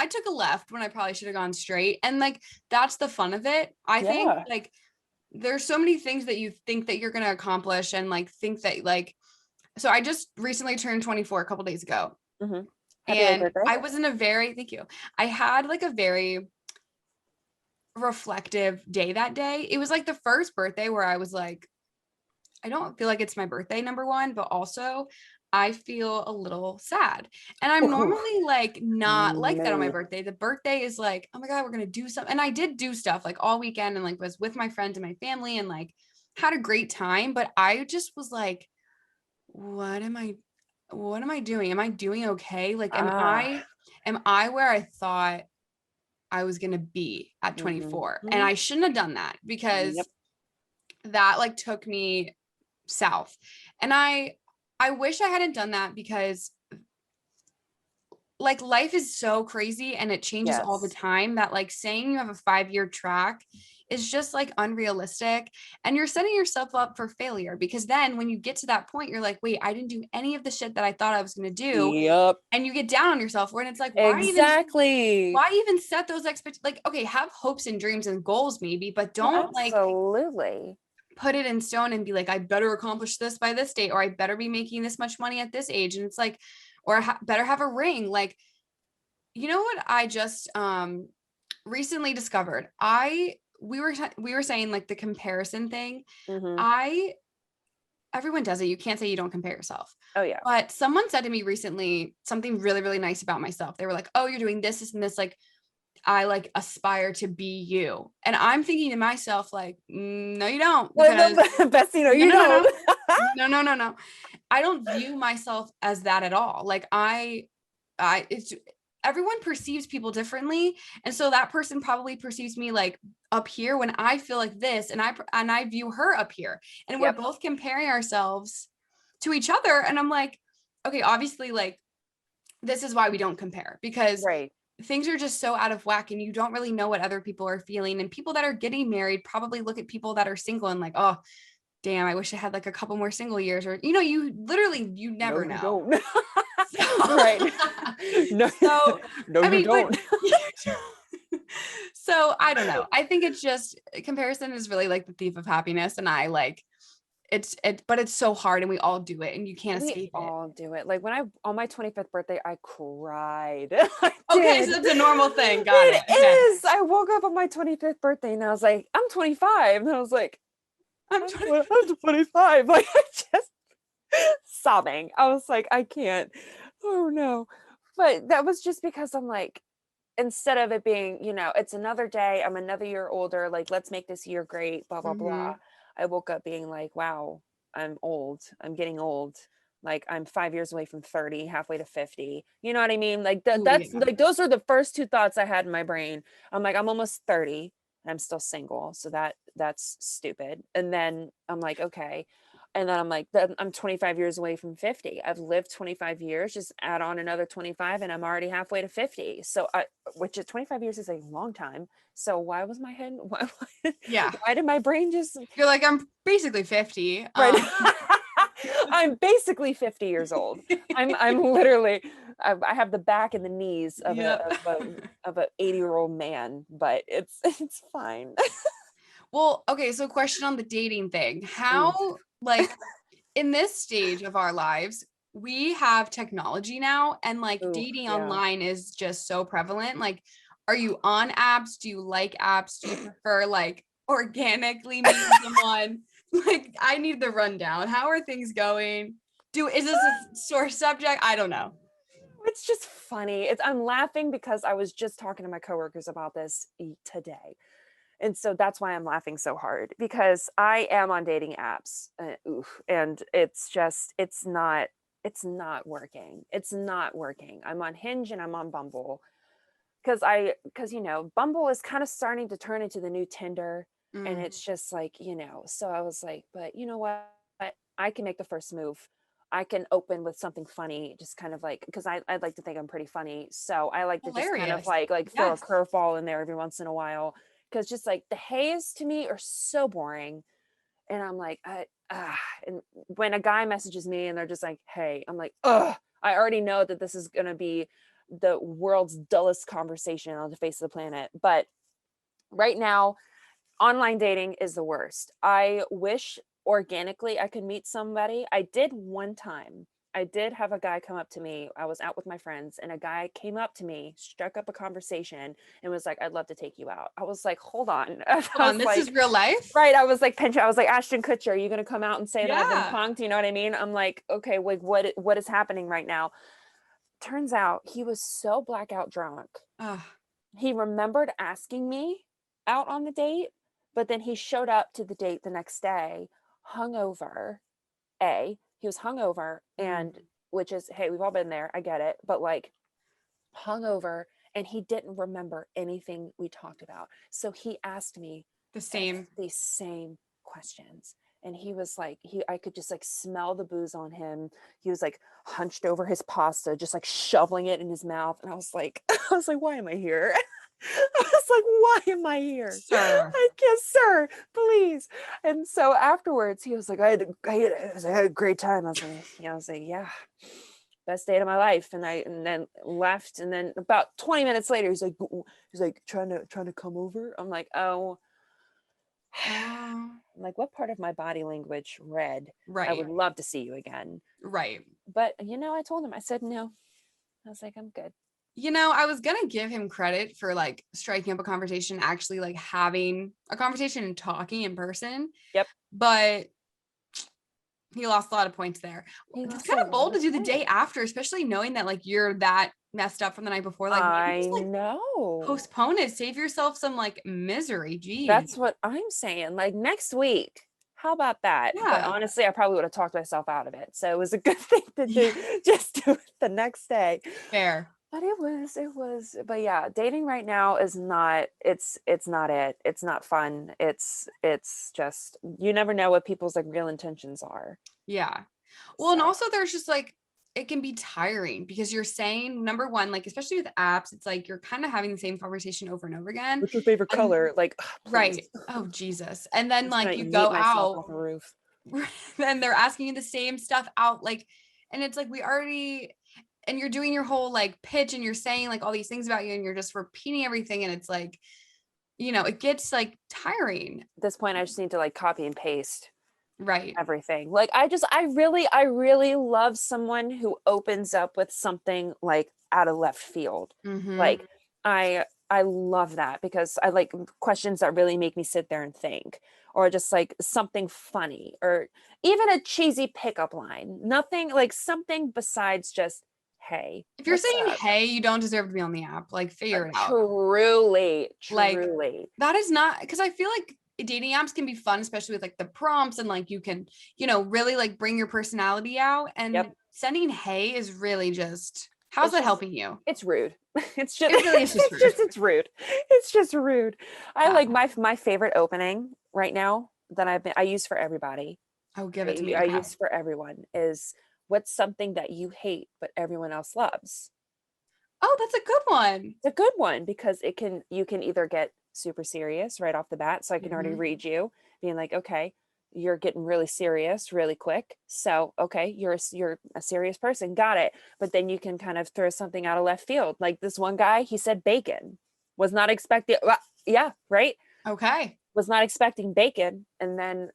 took a left when I probably should have gone straight. And like that's the fun of it. I think Yeah. like there's so many things that you think that you're gonna accomplish and like think that like so I just recently turned 24 a couple days ago. Mm-hmm. Happy late And birthday. I was in a very, thank you. I had like a very reflective day that day. It was like the first birthday where I was like, I don't feel like it's my birthday, number one, but also I feel a little sad. And I'm Ooh, normally like not like that on my me. birthday. The birthday is like, oh my God, we're gonna do something. And I did do stuff like all weekend and like was with my friends and my family and like had a great time. But I just was like, what am I doing? Am I doing okay? Like, Ah. am I where I thought I was going to be at Mm-hmm. 24? And I shouldn't have done that Yep. because that like took me south. And I wish I hadn't done that because like life is so crazy and it changes all the Yes. time that like saying you have a 5-year track is just like unrealistic and you're setting yourself up for failure because then when you get to that point you're like, wait, I didn't do any of the shit that I thought I was going to do, Yep. and you get down on yourself when it's like Exactly. why even set those expectations? Like, okay, have hopes and dreams and goals maybe, but Oh, don't like absolutely. put it in stone and be like, I better accomplish this by this date, or I better be making this much money at this age. And it's like, or better have a ring. Like, you know what I just recently discovered? We were saying like the comparison thing. Mm-hmm. I everyone does it. You can't say you don't compare yourself. Oh yeah. But someone said to me recently something really, really nice about myself. They were like, oh, you're doing this and this. Like, I like aspire to be you. And I'm thinking to myself, like, no, you don't. Because Bestie, no, you no, no, no, don't. no, no, no, no. I don't view myself as that at all. Like it's everyone perceives people differently. And so that person probably perceives me like up here when I feel like this, and I view her up here. And we're Yep. both comparing ourselves to each other. And I'm like, okay, obviously, like, this is why we don't compare, because Right. things are just so out of whack and you don't really know what other people are feeling. And people that are getting married probably look at people that are single and like, oh, damn, I wish I had like a couple more single years, or, you know, you literally, you No, never you know. don't. So, Right. No, so no, I you mean, don't. so I don't know. I think it's just comparison is really like the thief of happiness. And I like but it's so hard and we all do it and you can't We escape it. all do it. Like when on my 25th birthday, I cried. I Okay, did. so it's a normal thing. Got it. It Okay. is. I woke up on my 25th birthday and I was like, I'm 25. And I was like, I'm 20. I'm 25. Like I just sobbing. I was like, I can't. Oh no. But that was just because I'm like, instead of it being, it's another day, I'm another year older, like let's make this year great, blah blah blah. I woke up being like, wow, I'm old. I'm getting old. Like I'm 5 years away from 30, halfway to 50. You know what I mean? Like Ooh, that's yeah. like those are the first two thoughts I had in my brain. I'm like, I'm almost 30 and I'm still single. So that's stupid. And then I'm like, okay. And then I'm like, I'm 25 years away from 50. I've lived 25 years, just add on another 25 and I'm already halfway to 50. So which is 25 years is a long time. So why was my head, Yeah. why did my brain just, You're like, I'm basically 50. right. I'm basically 50 years old. I'm literally, I have the back and the knees of Yeah. of a 80-year-old man, but it's fine. Well, okay, so question on the dating thing. Oof. How, like, in this stage of our lives, we have technology now, and like Oof, dating yeah. online is just so prevalent. Like, are you on apps? Do you like apps? Do you prefer like organically meeting someone? Like, I need the rundown. How are things going? Is this a sore subject? I don't know. It's just funny. I'm laughing because I was just talking to my coworkers about this today. And so that's why I'm laughing so hard, because I am on dating apps. And it's not working. It's not working. I'm on Hinge and I'm on Bumble because Bumble is kind of starting to turn into the new Tinder. And Mm. it's just like, so I was like, but you know what? I can make the first move. I can open with something funny, just kind of like, because I'd like to think I'm pretty funny. So I like to just kind of Hilarious. like throw a Yes. curveball in there every once in a while. Because just like the haze to me are so boring. And I'm like, and when a guy messages me and they're just like, hey, I'm like, ugh, I already know that this is going to be the world's dullest conversation on the face of the planet. But right now, online dating is the worst. I wish organically I could meet somebody. I did one time. I did have a guy come up to me. I was out with my friends and a guy came up to me, struck up a conversation and was like, I'd love to take you out. I was like, hold on. I Hold on. was This is like, real life? right. I was like, Pinch, I was like, Ashton Kutcher, are you going to come out and say that I've been Yeah. punked? You know what I mean? I'm like, okay, like what is happening right now? Turns out he was so blackout drunk. Ugh. He remembered asking me out on the date, but then he showed up to the date the next day hungover. He was hungover, Mm. and which is, hey, we've all been there. I get it, but like hungover, and he didn't remember anything we talked about. So he asked me The same. these same questions. And he was like, I could just like smell the booze on him. He was like hunched over his pasta, just like shoveling it in his mouth. And I was like, why am I here? I was like, why am I here? Sir. I guess, sir, please. And so afterwards, he was like, I had a great time. I was like, yeah, best date of my life. And then left. And then about 20 minutes later, he's like trying to come over. I'm like, oh. I'm like, what part of my body language read? I Right. would love to see you again. Right. But I told him, I said no. I was like, I'm good. You know, I was gonna give him credit for like striking up a conversation, actually like having a conversation and talking in person. Yep. But He lost a lot of points there. He It's lost kind a of bold lot to of do the day points. after, especially knowing that like you're that messed up from the night before. Like maybe I just like know. postpone it, save yourself some like misery. Geez. That's what I'm saying. Like next week. How about that? But Yeah, honestly, I probably would have talked myself out of it. So it was a good thing to do, just do it the next day. fair. But but yeah, dating right now is not, it's not it. It's not fun. It's just, you never know what people's like real intentions are. Yeah. Well, and So, also there's just like it can be tiring because you're saying number one, like especially with apps, it's like you're kind of having the same conversation over and over again. what's your favorite And color? Like, ugh, please. right. Oh, Jesus. And then I'm just like gonna you yeet go myself out off a roof. and they're asking you the same stuff out like and it's like we already and you're doing your whole like pitch and you're saying like all these things about you and you're just repeating everything and it's like it gets like tiring. At this point, I just need to like copy and paste Right. everything. Like I really love someone who opens up with something like out of left field. Mm-hmm. Like I love that because I like questions that really make me sit there and think, or just like something funny, or even a cheesy pickup line. Nothing like, something besides just, hey, If you're what's saying up? hey, you don't deserve to be on the app, like figure it out. Truly, Like truly. that is not because I feel like dating apps can be fun, especially with like the prompts and like you can, really like bring your personality out. Yep. And sending hey is really just how's It's that just, helping you? it's rude. It's just, It really is just rude. it's rude. It's just rude. I Yeah. like my favorite opening right now that I use for everybody. Oh, give it to I, me. I Okay. use for everyone is, what's something that you hate but everyone else loves? Oh, that's a good one. It's a good one because you can either get super serious right off the bat. So I can already Mhm. read you being like, okay, you're getting really serious really quick. So, okay, you're a serious person. Got it. But then you can kind of throw something out of left field. Like this one guy, he said bacon. Was not expecting, well, yeah, right? Okay. Was not expecting bacon. And then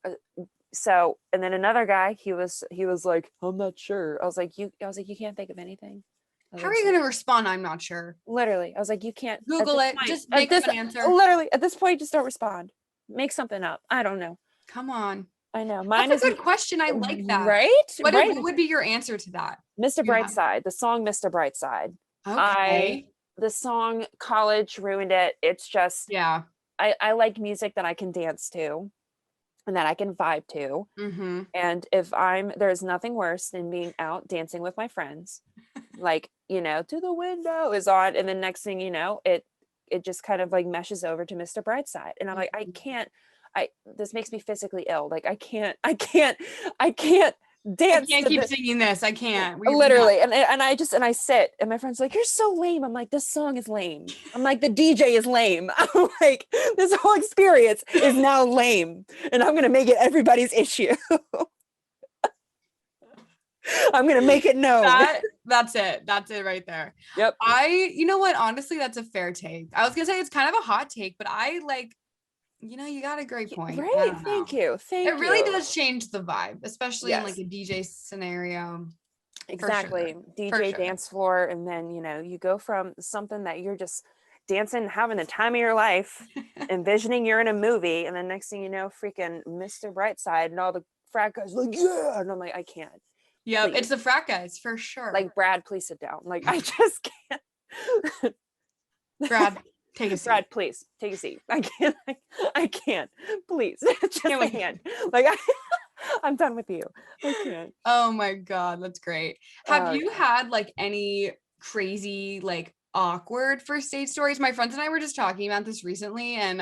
and then another guy, he was like, I'm not sure. I was like, you can't think of anything. I was How are like, you so going to respond? I'm not sure. literally, I was like, you can't at Google this it. point, Just make up an answer. literally at this point, just don't respond. Make something up. I don't know. Come on. I know. That's Mine a is good question. I like that. right, right. What would be your answer to that? Mr. You have Brightside, the song Mr. Brightside. I okay. the song College ruined it. It's just, Yeah. I like music that I can dance to and that I can vibe to. Mm-hmm. And there's nothing worse than being out dancing with my friends. Like, to the window is on. And the next thing you know, it just kind of like meshes over to Mr. Brightside. And I'm like, I can't, this makes me physically ill. Like I can't I dance can't to keep this. singing this. I can't. We have Literally. And I sit and my friend's like, you're so lame. I'm like, this song is lame. I'm like, the DJ is lame. I'm like, this whole experience is now lame. And I'm going to make it everybody's issue. I'm going to make it known. that's it. That's it right there. Yep. You know what? Honestly, that's a fair take. I was gonna say it's kind of a hot take, but I like, you got a great point. I Right. don't know. Thank you. It Thank really you. does change the vibe, especially in like Yes. a DJ scenario. For sure. Exactly. For DJ sure. dance floor. And then, you go from something that you're just dancing, having the time of your life, envisioning you're in a movie. And then next thing you know, freaking Mr. Brightside and all the frat guys like, yeah. And I'm like, I can't. Yep, Please. it's the frat guys for sure. Like, Brad, please sit down. Like, I just can't. Brad, take a seat. Brad, please take a seat. I can't. Please. Just Can't a wait. hand. Like, I'm done with you. I can't. Oh my God, that's great. Have you God. had like any crazy, like awkward first date stories? My friends and I were just talking about this recently, and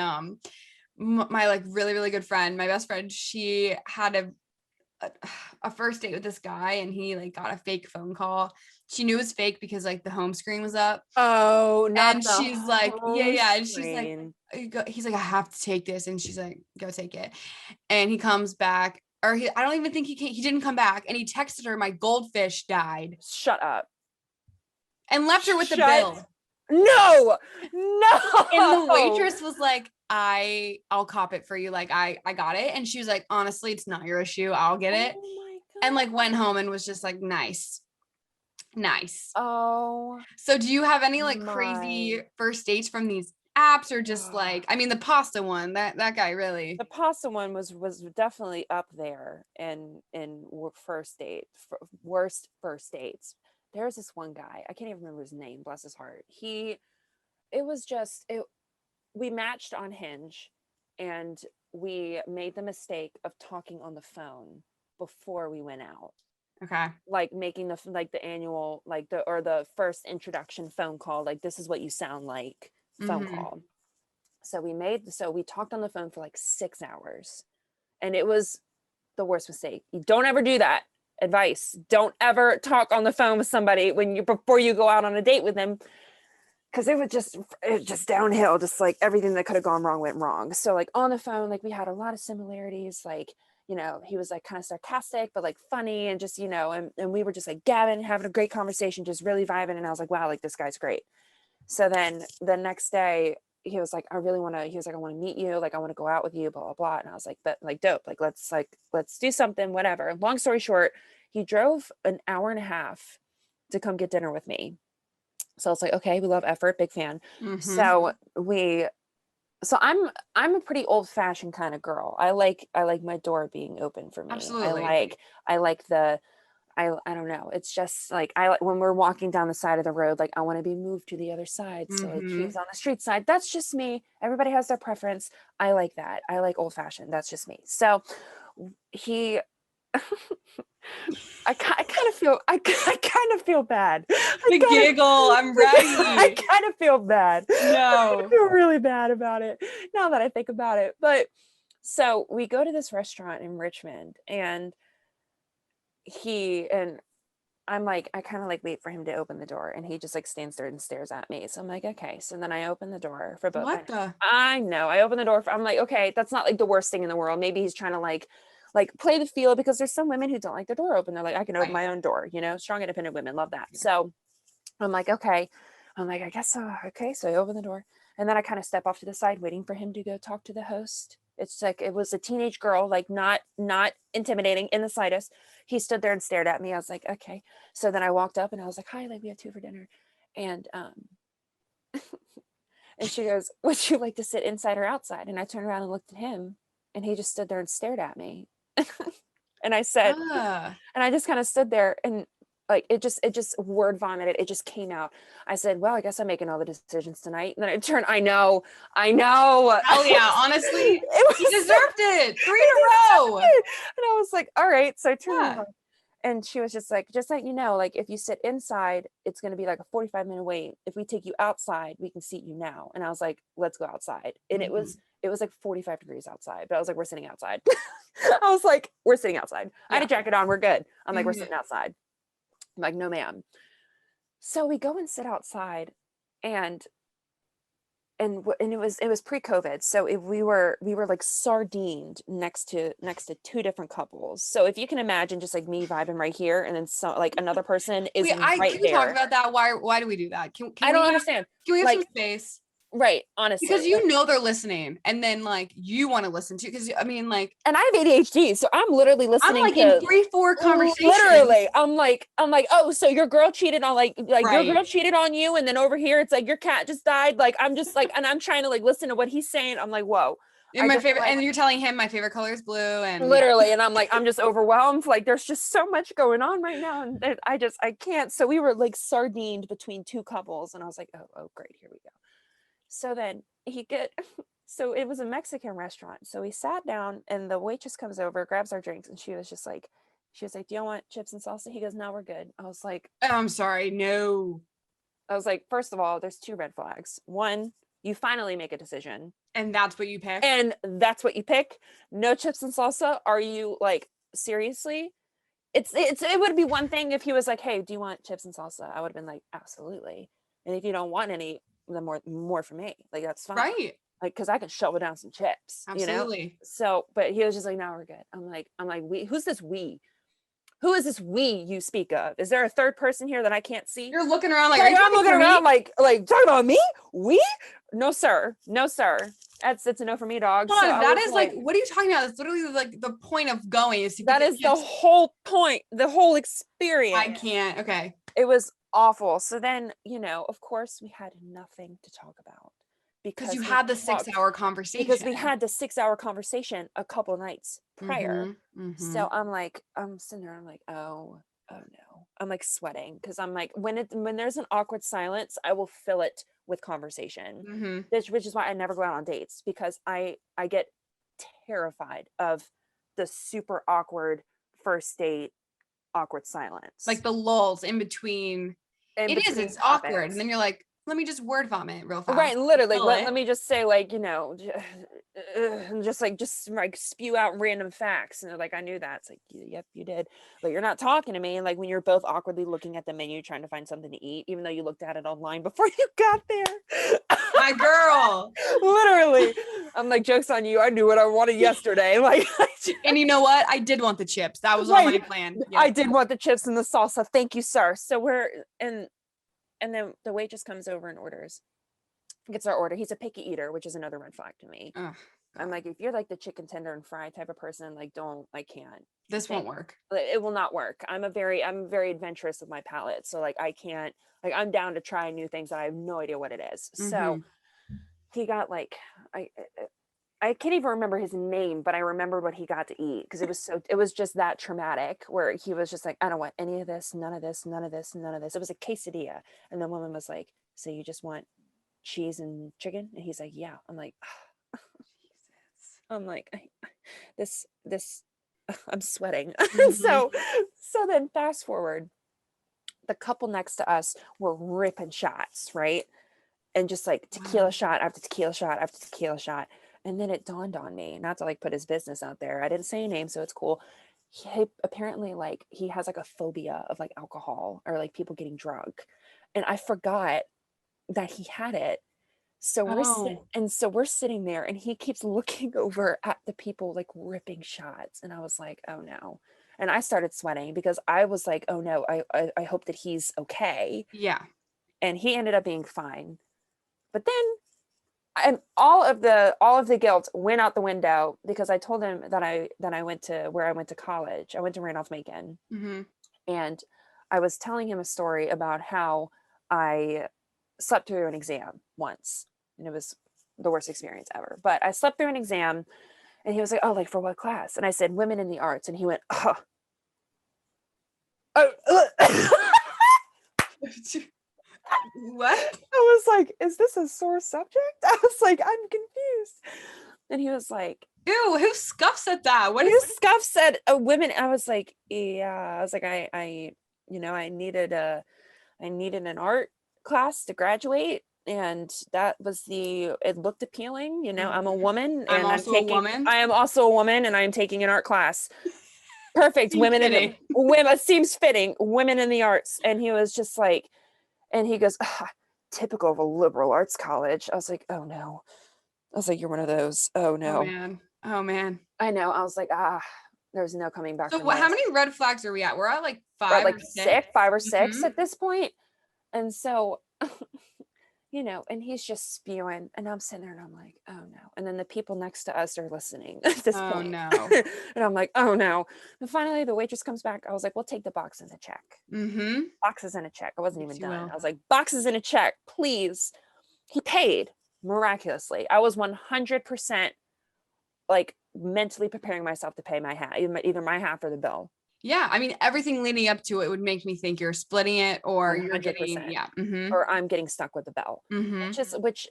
my like really, really good friend, my best friend, she had a first date with this guy and he like got a fake phone call. She knew it was fake because like the home screen was up. Oh, not And the she's like, yeah. And she's like, screen. he's like, I have to take this. And she's like, go take it. And he comes back, or I don't even think he didn't come back. And he texted her, my goldfish died, Shut up. and left her with the Shut- bill. No. And the waitress was like, I'll cop it for you. Like, I got it. And she was like, honestly, it's not your issue. I'll get it. Oh my God. And like went home and was just like, nice. Oh. So do you have any like crazy first dates from these apps are just like, I mean, the pasta one, that guy really. The pasta one was definitely up there in worst first dates. There's this one guy, I can't even remember his name, bless his heart. It was just it we matched on Hinge, and we made the mistake of talking on the phone before we went out, Okay. like making the annual, the first introduction phone call, like, this is what you sound like phone call. So we talked on the phone for like 6 hours, and it was the worst mistake. You don't ever do that. Advice: don't ever talk on the phone with somebody before you go out on a date with them, because it was just downhill. Just like everything that could have gone wrong went wrong. So like on the phone, like we had a lot of similarities. Like, he was like kind of sarcastic, but like funny, and just, and we were just like gabbing, having a great conversation, just really vibing. And I was like, wow, like this guy's great. So then the next day he was like, I want to meet you. Like, I want to go out with you, blah, blah, blah. And I was like, but like, dope. Like, let's do something, whatever. Long story short, he drove an hour and a half to come get dinner with me. So I was like, okay, we love effort, big fan. So I'm a pretty old fashioned kind of girl. I like my door being open for me. Absolutely. I like I don't know. It's just like when we're walking down the side of the road, like I want to be moved to the other side. So like he's on the street side. That's just me. Everybody has their preference. I like that. I like old fashioned. That's just me. So he, I kind of feel bad. The giggle. I'm ready. I kind of feel bad. No. I feel really bad about it now that I think about it. But so we go to this restaurant in Richmond, and I'm like, I kind of like wait for him to open the door, and he just like stands there and stares at me. So I'm like, okay. So then I open the door for both. I know. I open the door I'm like, okay, that's not like the worst thing in the world. Maybe he's trying to like play the field, because there's some women who don't like their door open. They're like, I can open my own door, strong, independent women love that. So I'm like, okay. I'm like, I guess so. Okay. So I open the door, and then I kind of step off to the side, waiting for him to go talk to the host. It's like, it was a teenage girl, like not intimidating in the slightest. He stood there and stared at me. I was like, okay. So then I walked up and I was like, hi, like we have 2 for dinner. And and she goes, would you like to sit inside or outside? And I turned around and looked at him, and he just stood there and stared at me. And I said, and I just kind of stood there, and like it just word vomited. It just came out. I said, well, I guess I'm making all the decisions tonight. And then I turned, I know. Hell yeah, honestly, he deserved it. 3 in a row. And I was like, all right. So I turned around, and she was just like like if you sit inside, it's going to be like a 45-minute wait. If we take you outside, we can seat you now. And I was like, let's go outside. And it was like 45 degrees outside, but I was like, we're sitting outside. I was like, we're sitting outside. I had a jacket on. We're good. I'm like, we're sitting outside. I'm like, no, ma'am. So we go and sit outside, and it was pre-COVID. So we were like sardined next to 2 different couples. So if you can imagine, just like me vibing right here, and then so like another person is right can there. we talk about that? Why do we do that? I don't understand. Can we have some space? Right, honestly, because they're listening, and then like you want to listen to, because I mean, like, and I have ADHD, so I'm literally listening. I'm like in 3-4 conversations. Literally, I'm like, oh, so your girl cheated on your girl cheated on you, and then over here it's like your cat just died. Like I'm just like, and I'm trying to like listen to what he's saying. I'm like, whoa. And my favorite, and you're telling him my favorite color is blue, and literally, and I'm like, I'm just overwhelmed. Like there's just so much going on right now, and I can't. So we were like sardined between 2 couples, and I was like, oh great, here we go. So then so it was a Mexican restaurant. So we sat down, and the waitress comes over, grabs our drinks, and she was like, do you want chips and salsa? He goes, no, we're good. I was like, oh, I'm sorry, no. I was like, first of all, there's 2 red flags. One, you finally make a decision, and that's what you pick. No chips and salsa. Are you like, seriously? It would be one thing if he was like, hey, do you want chips and salsa? I would have been like, absolutely. And if you don't want any, then more for me. Like, that's fine. Right. Like, because I can shovel down some chips. Absolutely. So, but he was just like, no, we're good. I'm like, we? Who's this we? Who is this we you speak of? Is there a third person here that I can't see? You're looking around like, I'm looking around like talking about me? We? No, sir. It's a no for me, dog. So that is like, what are you talking about? That's literally like the point of going is to that is the whole point, the whole experience. I can't. Okay. It was awful. So then, of course, we had nothing to talk about. because you had the 6-hour conversation. Because we had the 6-hour conversation a couple nights prior. Mm-hmm. So I'm sitting there, I'm like, oh no. I'm like sweating because I'm like, when there's an awkward silence, I will fill it with conversation. Which is why I never go out on dates, because I get terrified of the super awkward first date awkward silence. Like the lulls in between. It's awkward. And then you're like, let me just word vomit real fast. Right, literally. Let me just say, like, just spew out random facts. And they're like, I knew that. It's like, yep, you did. But you're not talking to me. And like when you're both awkwardly looking at the menu trying to find something to eat, even though you looked at it online before you got there. My girl. Literally. I'm like, joke's on you. I knew what I wanted yesterday. Like, and you know what? I did want the chips. That was on my plan. Yep. I did want the chips and the salsa. Thank you, sir. So and then the waitress comes over and gets our order. He's a picky eater, which is another red flag to me. I'm like, if you're like the chicken tender and fry type of person, like, I can't. This won't work. It will not work. I'm very adventurous with my palate. So like, I can't, like, I'm down to try new things that I have no idea what it is. So he got like, I can't even remember his name, but I remember what he got to eat because it was just that traumatic where he was just like, I don't want any of this, none of this, none of this, none of this. It was a quesadilla. And the woman was like, so you just want cheese and chicken? And he's like, yeah. I'm like, oh, Jesus. I'm like, this, I'm sweating. So then fast forward, the couple next to us were ripping shots, right? And just like tequila shot after tequila shot after tequila shot. And then it dawned on me, not to like put his business out there. I didn't say a name, so it's cool. He apparently like he has like a phobia of like alcohol or like people getting drunk. And I forgot that he had it. So we're sitting there and he keeps looking over at the people like ripping shots. And I was like, oh no. And I started sweating because I was like, oh no, I hope that he's okay. Yeah. And he ended up being fine. But then and all of the guilt went out the window because I told him that I went to college. I went to Randolph-Macon, and I was telling him a story about how I slept through an exam once, and it was the worst experience ever. But I slept through an exam, and he was like, "Oh, like for what class?" And I said, "Women in the arts," and he went, "Oh." What? I was like, is this a sore subject? I was like, I'm confused. And he was like, ew, who scuffs at that? Who scuffs at women? I was like, yeah. I was like, I needed an art class to graduate. And that was it looked appealing. I'm a woman and I am also a woman and I'm taking an art class. Perfect. Women seems fitting. Women in the arts. And he was just like, and he goes, typical of a liberal arts college. I was like, oh no. I was like, you're one of those. Oh no. Oh man. I know. I was like, there's no coming back. So how many red flags are we at? We're at like 5 or 6, 5 or 6 at this point. And so, and he's just spewing and I'm sitting there and I'm like, oh no. And then the people next to us are listening at this point. No. And I'm like, oh no. And finally the waitress comes back. I was like, we'll take the box and the check. Boxes and a check. I wasn't even done. I was like, boxes and a check, please. He paid miraculously. I was 100% like mentally preparing myself to pay my half, either my half or the bill. Yeah, I mean, everything leading up to it would make me think you're splitting it or 100%. You're getting, or I'm getting stuck with the bill. Which,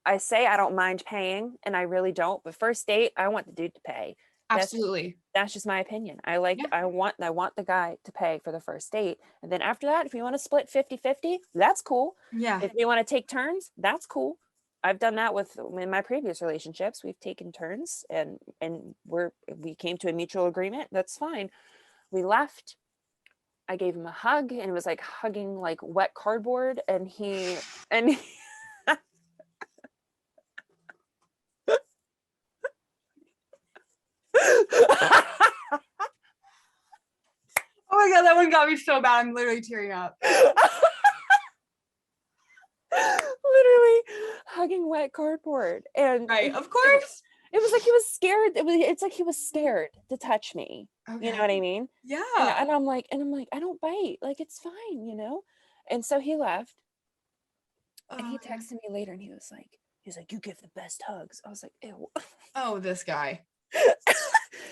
I say I don't mind paying and I really don't, but first date, I want the dude to pay. Absolutely. That's just my opinion. I want the guy to pay for the first date. And then after that, if you want to split 50-50, that's cool. Yeah. If you want to take turns, that's cool. I've done that in my previous relationships. We've taken turns and we came to a mutual agreement. That's fine. We left. I gave him a hug and it was like hugging like wet cardboard. And he Oh my God, that one got me so bad. I'm literally tearing up. Literally hugging wet cardboard. And right, of course. It was like he was scared. It's like he was scared to touch me. Okay. You know what I mean? Yeah. And I'm like, I don't bite. Like, it's fine, And so he left. And he texted me later and he was like, you give the best hugs. I was like, ew. Oh, this guy.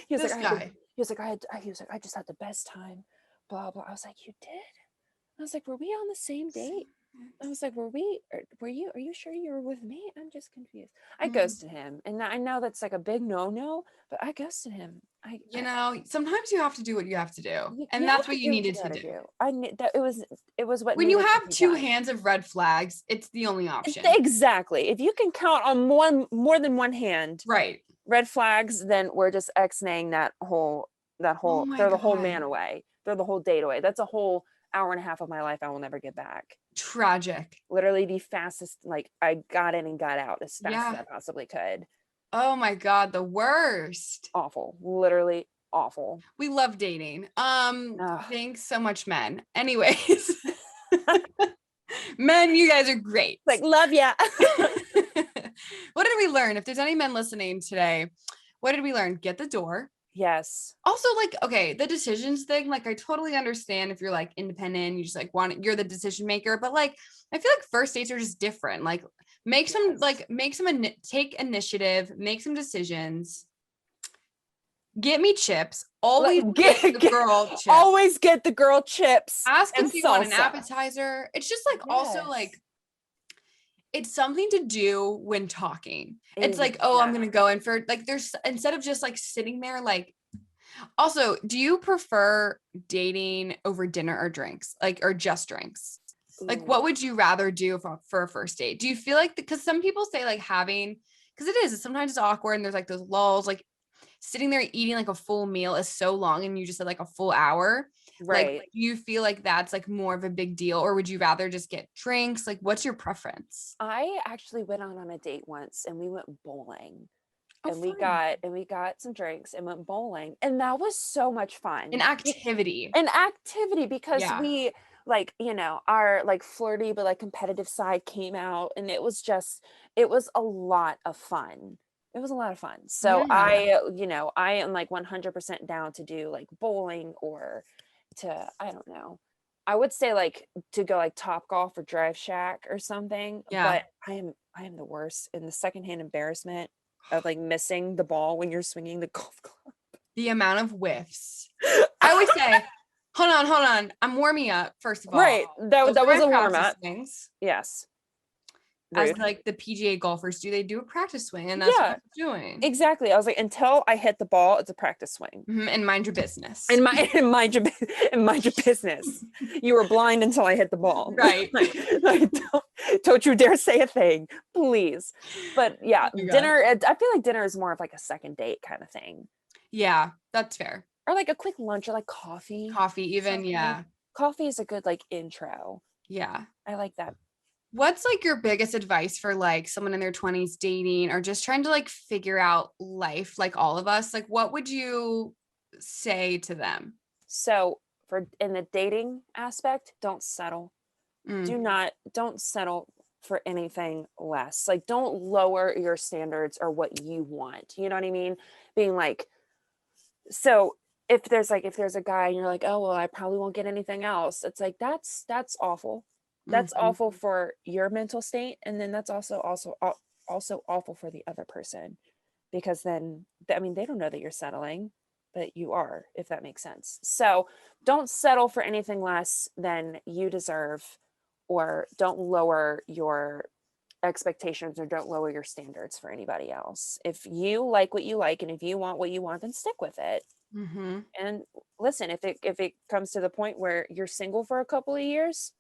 He was This like, guy. I just had the best time. Blah blah. I was like, you did? I was like, were we on the same date? I was like, are you sure you were with me? I'm just confused. I ghosted him. And I know that's like a big no, but I ghosted him. Sometimes you have to do what you have to do. And You that's have what to you do what needed you to gotta do. do. I knew that it was what When you needed to have be two done. hands of red flags, it's the only option. Exactly. If you can count on more than one hand, Right. red flags, then we're just X-naying that whole Oh my throw the whole God. man away. Throw the whole date away. That's a whole hour and a half of my life I will never get back. Tragic. Literally the fastest, like I got in and got out as fast as I possibly could. Oh my God, the worst. Awful. Literally awful. We love dating. Ugh. Thanks so much, men. Anyways. Men, you guys are great. Like, love ya. What did we learn? If there's any men listening today, what did we learn? Get the door. Yes. Also, like, okay, the decisions thing, like, I totally understand if you're like independent, you just like you're the decision maker, but like, I feel like first dates are just different. Like, make some take initiative, make some decisions. Get me chips. Always get the girl chips. Always get the girl chips. Ask and if you salsa. want an appetizer. It's just like also like it's something to do when talking. It's like, oh, I'm gonna go in for like there's instead of just like sitting there like. Also, do you prefer dating over dinner or drinks, like or just drinks? Like, what would you rather do for a first date? Do you feel like because some people say like having because sometimes it's awkward and there's like those lulls, like sitting there eating like a full meal is so long and you just said like a full hour. Right. Like, do you feel like that's like more of a big deal or would you rather just get drinks? Like, what's your preference? I actually went on a date once and we went bowling. Oh, and we got some drinks and went bowling. And that was so much fun. An activity because we like, our like flirty but like competitive side came out and it was a lot of fun. It was a lot of fun. So I am like 100% down to do like bowling or to, I don't know. I would say like to go like Topgolf or Drive Shack or something. Yeah. But I am the worst in the secondhand embarrassment of like missing the ball when you're swinging the golf club. The amount of whiffs. I always say, hold on. I'm warming up, first of all. Right. That was a warm up. Swings. Yes. As like the PGA golfers do, they do a practice swing and that's what I'm doing. Exactly. I was like, until I hit the ball, it's a practice swing. And mind your business. And mind your business. You were blind until I hit the ball. Right. Don't you dare say a thing, please. But yeah, dinner, I feel like dinner is more of like a second date kind of thing. Yeah, that's fair. Or like a quick lunch or like coffee. Even, yeah. Coffee is a good like intro. Yeah. I like that. What's like your biggest advice for like someone in their 20s dating or just trying to like figure out life like all of us? Like what would you say to them? So in the dating aspect, don't settle. Don't settle for anything less. Like don't lower your standards or what you want. You know what I mean? Being like, so if there's a guy and you're like, oh, well, I probably won't get anything else. It's like, that's awful. That's awful for your mental state. And then that's also awful for the other person, because then, I mean, they don't know that you're settling, but you are, if that makes sense. So don't settle for anything less than you deserve, or don't lower your expectations or don't lower your standards for anybody else. If you like what you like and if you want what you want, then stick with it. And listen, if it comes to the point where you're single for a couple of years,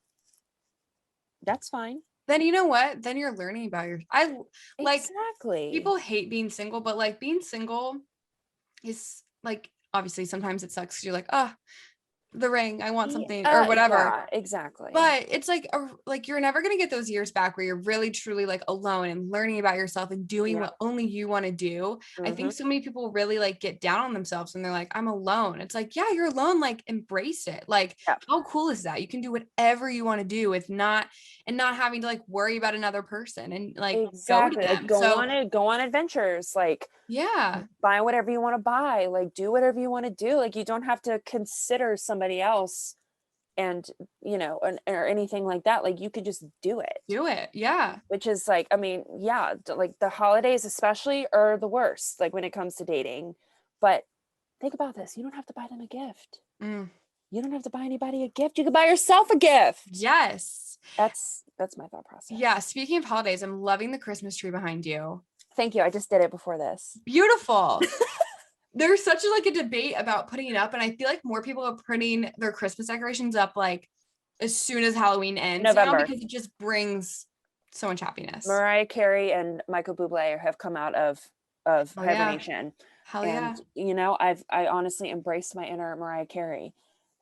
that's fine. Then you know what? Then you're learning about Exactly. People hate being single, but like being single is like, obviously sometimes it sucks because you're like, oh, the ring, I want something or whatever. Yeah, exactly. But it's like you're never gonna get those years back where you're really truly like alone and learning about yourself and doing what only you want to do. I think so many people really like get down on themselves and they're like, I'm alone. It's like, yeah, you're alone. Like embrace it. Like how cool is that? You can do whatever you want to do with not having to like worry about another person and like go on adventures, like buy whatever you want to buy, like do whatever you want to do. Like you don't have to consider somebody else and or anything like that. Like you could just do it. Do it. Yeah. Which is like, I mean, yeah, like the holidays especially are the worst, like when it comes to dating. But think about this. You don't have to buy them a gift. You don't have to buy anybody a gift. You can buy yourself a gift. Yes. That's my thought process. Yeah. Speaking of holidays, I'm loving the Christmas tree behind you. Thank you. I just did it before this. Beautiful. There's such a debate about putting it up, and I feel like more people are putting their Christmas decorations up like as soon as Halloween ends, November, because it just brings so much happiness. Mariah Carey and Michael Bublé have come out of hibernation. Hell and yeah. I honestly embraced my inner Mariah Carey,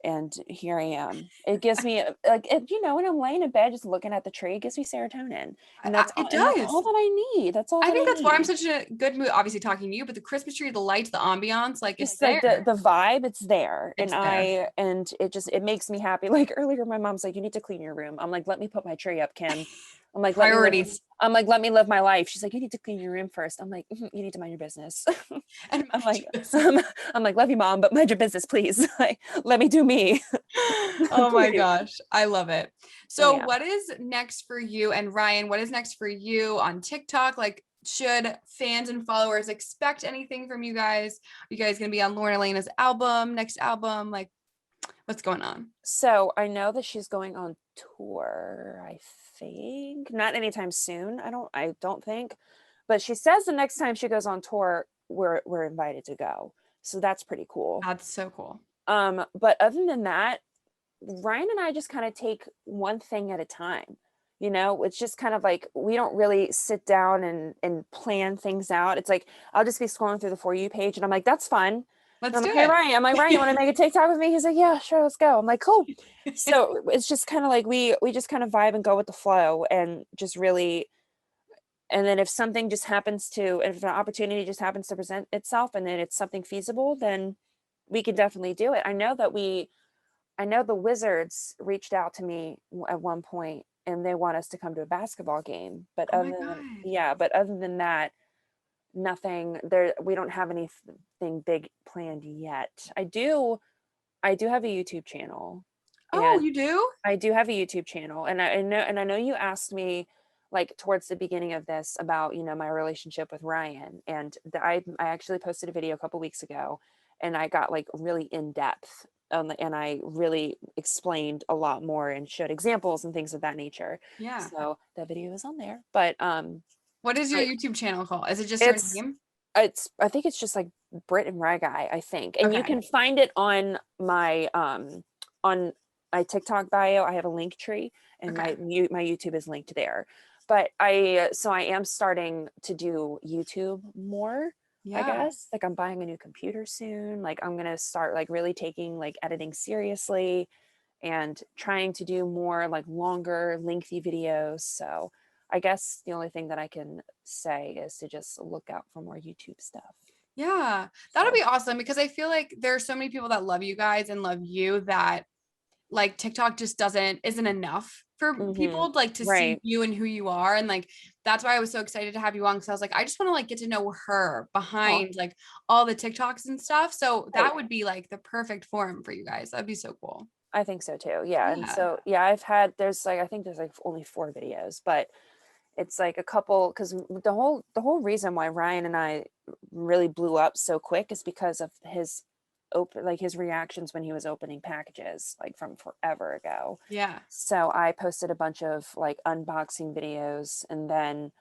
and here I am. It gives me like, when I'm laying in bed just looking at the tree, it gives me serotonin, and that's all that I need. That's all I think that's need. why I'm such a good mood, obviously talking to you, but the Christmas tree, the lights, the ambiance, like just it's like there. the vibe, it's there. It's there. And it makes me happy. Like earlier my mom's like, you need to clean your room. I'm like, let me put my tree up, Kim. I'm like, priorities. Let me live my life. She's like, you need to clean your room first. I'm like, you need to mind your business. And I'm like, love you, Mom, but mind your business, please. Like, let me do me. Oh my gosh, I love it. So what is next for you? And Ryan, what is next for you on TikTok? Like, should fans and followers expect anything from you guys? Are you guys gonna be on Lauren Alaina's next album? Like, what's going on? So I know that she's going on tour, I think. Not anytime soon. I don't think. But she says the next time she goes on tour, we're invited to go. So that's pretty cool. That's so cool. But other than that, Ryan and I just kind of take one thing at a time. It's just kind of like we don't really sit down and plan things out. It's like I'll just be scrolling through the For You page and I'm like, that's fun. Let's do it. Hey, Ryan. I'm like, Ryan, you want to make a TikTok with me? He's like, yeah, sure, let's go. I'm like, cool. So it's just kind of like we just kind of vibe and go with the flow and just really. And then if an opportunity just happens to present itself and then it's something feasible, then we can definitely do it. I know the Wizards reached out to me at one point and they want us to come to a basketball game, but other than that, nothing there. We don't have anything big planned yet. I do have a YouTube channel. Oh, you do? I do have a YouTube channel, and I know you asked me like towards the beginning of this about my relationship with Ryan, and I actually posted a video a couple weeks ago, and I got like really in depth, and I really explained a lot more and showed examples and things of that nature. Yeah. So that video is on there, but what is your YouTube channel called? Is it just your name? I think it's just like Brit and Rag Guy, I think, and you can find it on my TikTok bio. I have a link tree, and my YouTube is linked there. But I am starting to do YouTube more. I guess like I'm buying a new computer soon. Like I'm gonna start like really taking like editing seriously, and trying to do more like longer, lengthy videos. So I guess the only thing that I can say is to just look out for more YouTube stuff. Yeah, that'll be awesome, because I feel like there are so many people that love you guys and love you that like TikTok just isn't enough for people like to see you and who you are. And like, that's why I was so excited to have you on. Cause I was like, I just want to like get to know her behind like all the TikToks and stuff. So that would be like the perfect forum for you guys. That'd be so cool. I think so too. Yeah. And so, yeah, I think there's like only 4 videos, but it's like a couple, because the whole reason why Ryan and I really blew up so quick is because of his reactions when he was opening packages like from forever ago. Yeah. So I posted a bunch of like unboxing videos, and then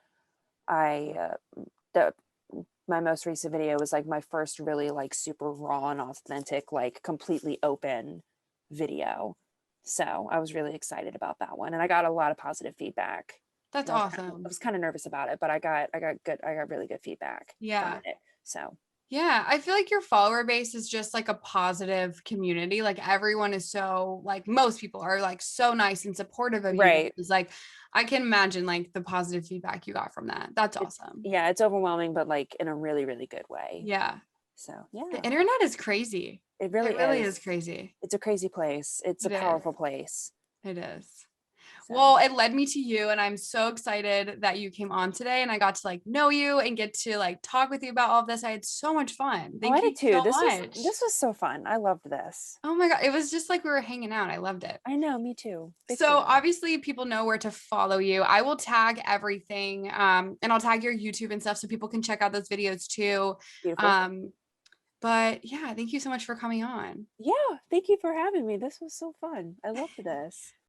my most recent video was like my first really like super raw and authentic, like completely open video. So I was really excited about that one, and I got a lot of positive feedback. That's awesome. I was kind of nervous about it, but I got really good feedback. Yeah. From it, so yeah, I feel like your follower base is just like a positive community. Like everyone is so like, most people are like so nice and supportive of you. It's like, I can imagine like the positive feedback you got from that. That's awesome. Yeah, it's overwhelming, but like in a really, really good way. Yeah. So yeah, the internet is crazy. It really is crazy. It's a crazy place. It's a powerful place. It is. So Well, it led me to you, and I'm so excited that you came on today and I got to like know you and get to like talk with you about all of this. I had so much fun. oh, I Thank you did too. so This much. was so fun. I loved this. Oh my God. It was just like we were hanging out. I loved it. I know, me too. Big So fan. obviously people know where to follow you. I will tag everything. And I'll tag your YouTube and stuff so people can check out those videos too. Beautiful. But yeah, thank you so much for coming on. Yeah, thank you for having me. This was so fun. I loved this.